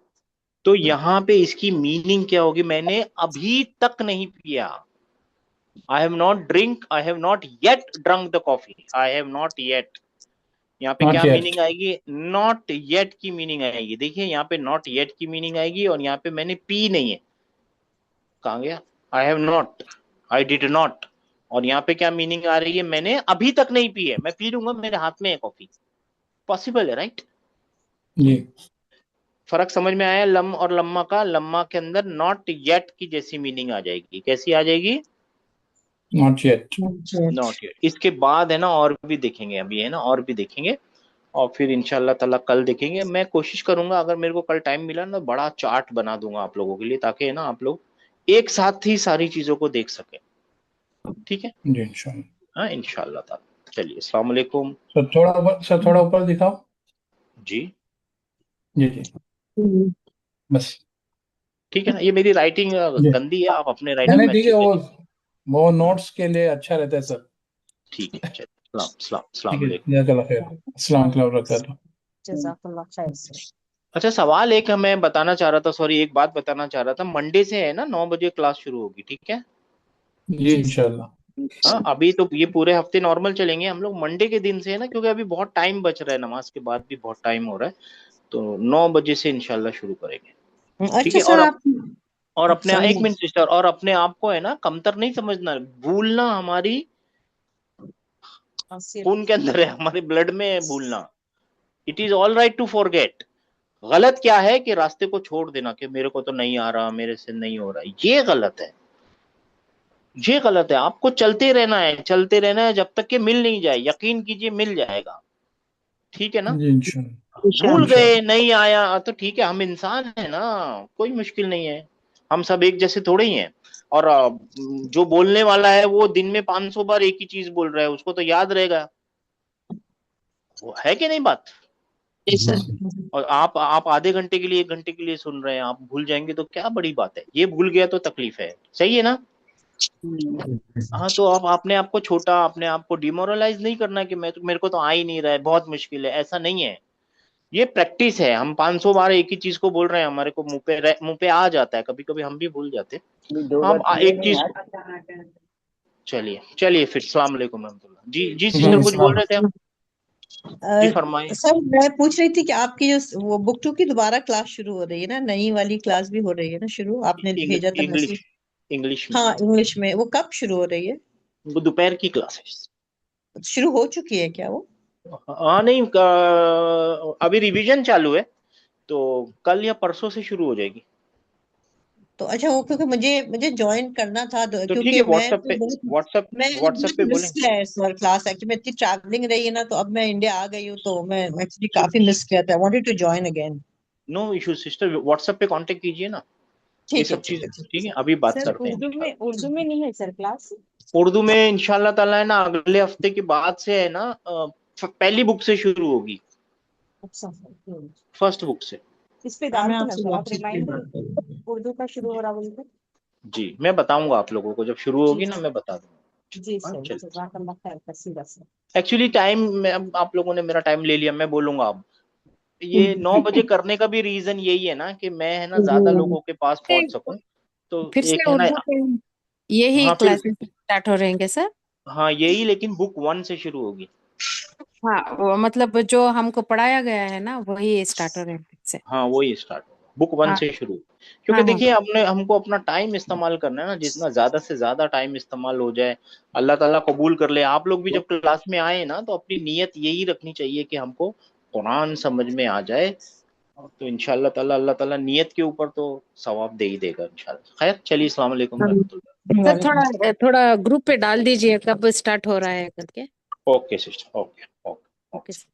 तो यहाँ पे इसकी मीनिंग क्या होगी? मैंने अभी तक नहीं पिया, I have not drink, I have not yet drunk the coffee, I have not yet। यहाँ पे नॉट क्या येट। मीनिंग आएगी? नॉट येट की मीनिंग आएगी। देखिए यहाँ पे नॉट येट की मीनिंग आएगी, और यहाँ पे मैंने पी नहीं है, कहाँ गया? I have not, I did not. और यहाँ पे क्या मीनिंग आ रही है? मैंने अभी तक नहीं पी है, मैं पी लूंगा, मेरे हाथ में है कॉफी। पॉसिबल है, राइट? जी। फर्क समझ में आया लम और लम्मा का? लम्मा के अंदर नॉट येट की जैसी मीनिंग आ जाएगी। कैसी आ जाएगी? Not yet. Not yet. इसके बाद है ना और भी देखेंगे, अभी है ना और भी देखेंगे, और फिर इंशाल्लाह ताला कल देखेंगे। मैं कोशिश करूंगा, अगर मेरे को कल टाइम मिला ना, बड़ा चार्ट बना दूंगा आप लोगों के लिए, ताकि है ना आप लोग एक साथ ही सारी चीजों को देख सकें। ठीक है जी इंशाल्लाह। हाँ, इंशाल्लाह ताला। चलिए, अस्सलाम वालेकुम। सर थोड़ा ऊपर दिखाओ। जी जी जी बस। ठीक है ना, ये मेरी राइटिंग जी गंदी है, आप अपने नहीं राइटिंग नहीं में ठीक अच्छे है, से। वो नोट्स के लिए अच्छा रहता है सर। ठीक है, चलिए, अस्सलाम ठीक है, वालेकुम। जज़ाकल्लाह खैर। अस्सलाम वालेकुम वरहमतुल्लाह। जज़ाकल्लाह खैर सर। अच्छा, सवाल एक मैं बताना चाह रहा था, सॉरी, एक बात बताना चाह रहा था। मंडे से है ना 9 बजे क्लास शुरू होगी, ठीक है? जी इंशाल्लाह। हाँ, अभी तो ये पूरे हफ्ते नॉर्मल चलेंगे हम लोग, मंडे के दिन से है ना, क्योंकि अभी बहुत टाइम बच रहा है, नमाज के बाद भी बहुत टाइम हो रहा है, तो 9 बजे से इंशाल्लाह शुरू करेंगे। ठीक अच्छा है? सर आप और अपने सॉरी एक मिनट सिस्टर, और अपने आप को है ना कमतर नहीं समझना। भूलना हमारी खून के अंदर है, हमारे ब्लड में है भूलना। It is all right to forget. गलत क्या है कि रास्ते को छोड़ देना, कि मेरे को तो नहीं आ रहा, मेरे से नहीं हो रहा, ये गलत है, ये गलत है। आपको चलते रहना है, चलते रहना है, जब तक कि मिल नहीं जाए। यकीन कीजिए मिल जाएगा, ठीक है ना? जी इंशाल्लाह। भूल गए, इंशाल्लाह। नहीं आया तो ठीक है, हम इंसान है ना, कोई मुश्किल नहीं है। हम सब एक जैसे थोड़े ही हैं। और जो बोलने वाला है वो दिन में 500 बार एक ही चीज बोल रहा है, उसको तो याद रहेगा, वो है कि नहीं बात? और आप आधे घंटे के लिए, 1 घंटे के लिए सुन रहे हैं, आप भूल जाएंगे तो क्या बड़ी बात है? ये भूल गया तो तकलीफ है, सही है ना? हाँ, तो आप अपने आप को छोटा, अपने आप को डिमोरलाइज नहीं करना कि मेरे को तो आ ही नहीं रहा है, बहुत मुश्किल है, ऐसा नहीं है। ये प्रैक्टिस है। हम 500 बार एक ही चीज को बोल रहे हैं, हमारे को मुंह पे आ जाता है, कभी कभी हम भी भूल जाते हैं। हम एक चीज, चलिए चलिए फिर, अस्सलाम वालेकुम रहमतुल्लाह। जी जी सिस्टर, कुछ बोल रहे थे आप? जी फरमाइए। सर मैं पूछ रही थी कि आपकी जो वो बुक 2 की दोबारा क्लास शुरू हो रही है ना, नई वाली क्लास भी हो रही है ना शुरू, आपने भेजा था इंग्लिश, मैसेज। इंग्लिश में। हाँ इंग्लिश में, वो कब शुरू हो रही है? वो दोपहर की क्लास है। शुरू हो चुकी है क्या वो? हाँ नहीं, अभी रिवीजन चालू है, तो कल या परसों से शुरू हो जाएगी। तो अच्छा, वो क्योंकि मुझे मुझे ज्वाइन करना था तो ठीक क्योंकि है, व्हाट्सएप पे, व्हाट्सएप मैंने व्हाट्सएप पे बहुत मिस बोलें। किया है सर क्लास। एक्चुअली मैं इतनी ट्रैवलिंग रही है ना, तो अब मैं इंडिया आ गई हूँ, तो मैं एक्चुअली काफी मिस किया था। I wanted to join again. No issue sister, WhatsApp पे कांटेक्ट कीजिए ना, ये ठीक है सब ठीक चीज है ठीक ठीक है। अभी बात सर करते हैं इंशाल्लाह। उर्दू में नहीं है सर क्लास? उर्दू में इंशाल्लाह ताला है ना, अगले हफ्ते के बाद से है ना, पहली बुक से शुरू होगी, अच्छा फर्स्ट बुक से। इस पे मैं डाल के आपसे नजर आप वापसी रिमाइंड बात करूंगा। उर्दू का शुरू हो रहा बोलते। जी मैं बताऊंगा आप लोगों को, जब शुरू जी होगी ना मैं बता दूंगा। जी हाँ सर, चल, जज़ाकल्लाह खैर कसीरा सर। एक्चुअली टाइम में अब आप लोगों ने मेरा टाइम ले लिया, मैं बोलूंगा अब। ये 9 बजे करने का भी रीजन यही है ना कि मैं है ना ज्यादा लोगों के पास पहुंच सकूं। तो फिर से एक है ना, उर्दू पे यही हाँ फिर, क्लासेस स्टार्ट हो रहेंगे सर? हाँ यही, लेकिन बुक 1 से शुरू होगी। हाँ, वो मतलब जो हमको पढ़ाया गया है ना वही स्टार्ट हो रहे हैं फिर से। हाँ वही स्टार्ट होगा, बुक 1 हाँ से शुरू। क्योंकि हाँ हाँ देखिए हमने हमको अपना टाइम इस्तेमाल करना है ना, जितना ज्यादा से ज्यादा टाइम इस्तेमाल हो जाए, अल्लाह ताला कबूल कर ले। आप लोग भी जब क्लास में आए ना तो अपनी नीयत यही रखनी चाहिए कि हमको कुरान समझ में आ जाए, तो इंशाल्लाह ताला अल्लाह ताला नियत के ऊपर तो सवाब दे ही देगा इंशाल्लाह। खैर चलिए, अस्सलाम वालेकुम हाँ। रहमतुल्लाह। सर थोड़ा थोड़ा ग्रुप पे डाल दीजिए कब स्टार्ट हो रहा है करके। Okay sister, okay okay. Okay sir.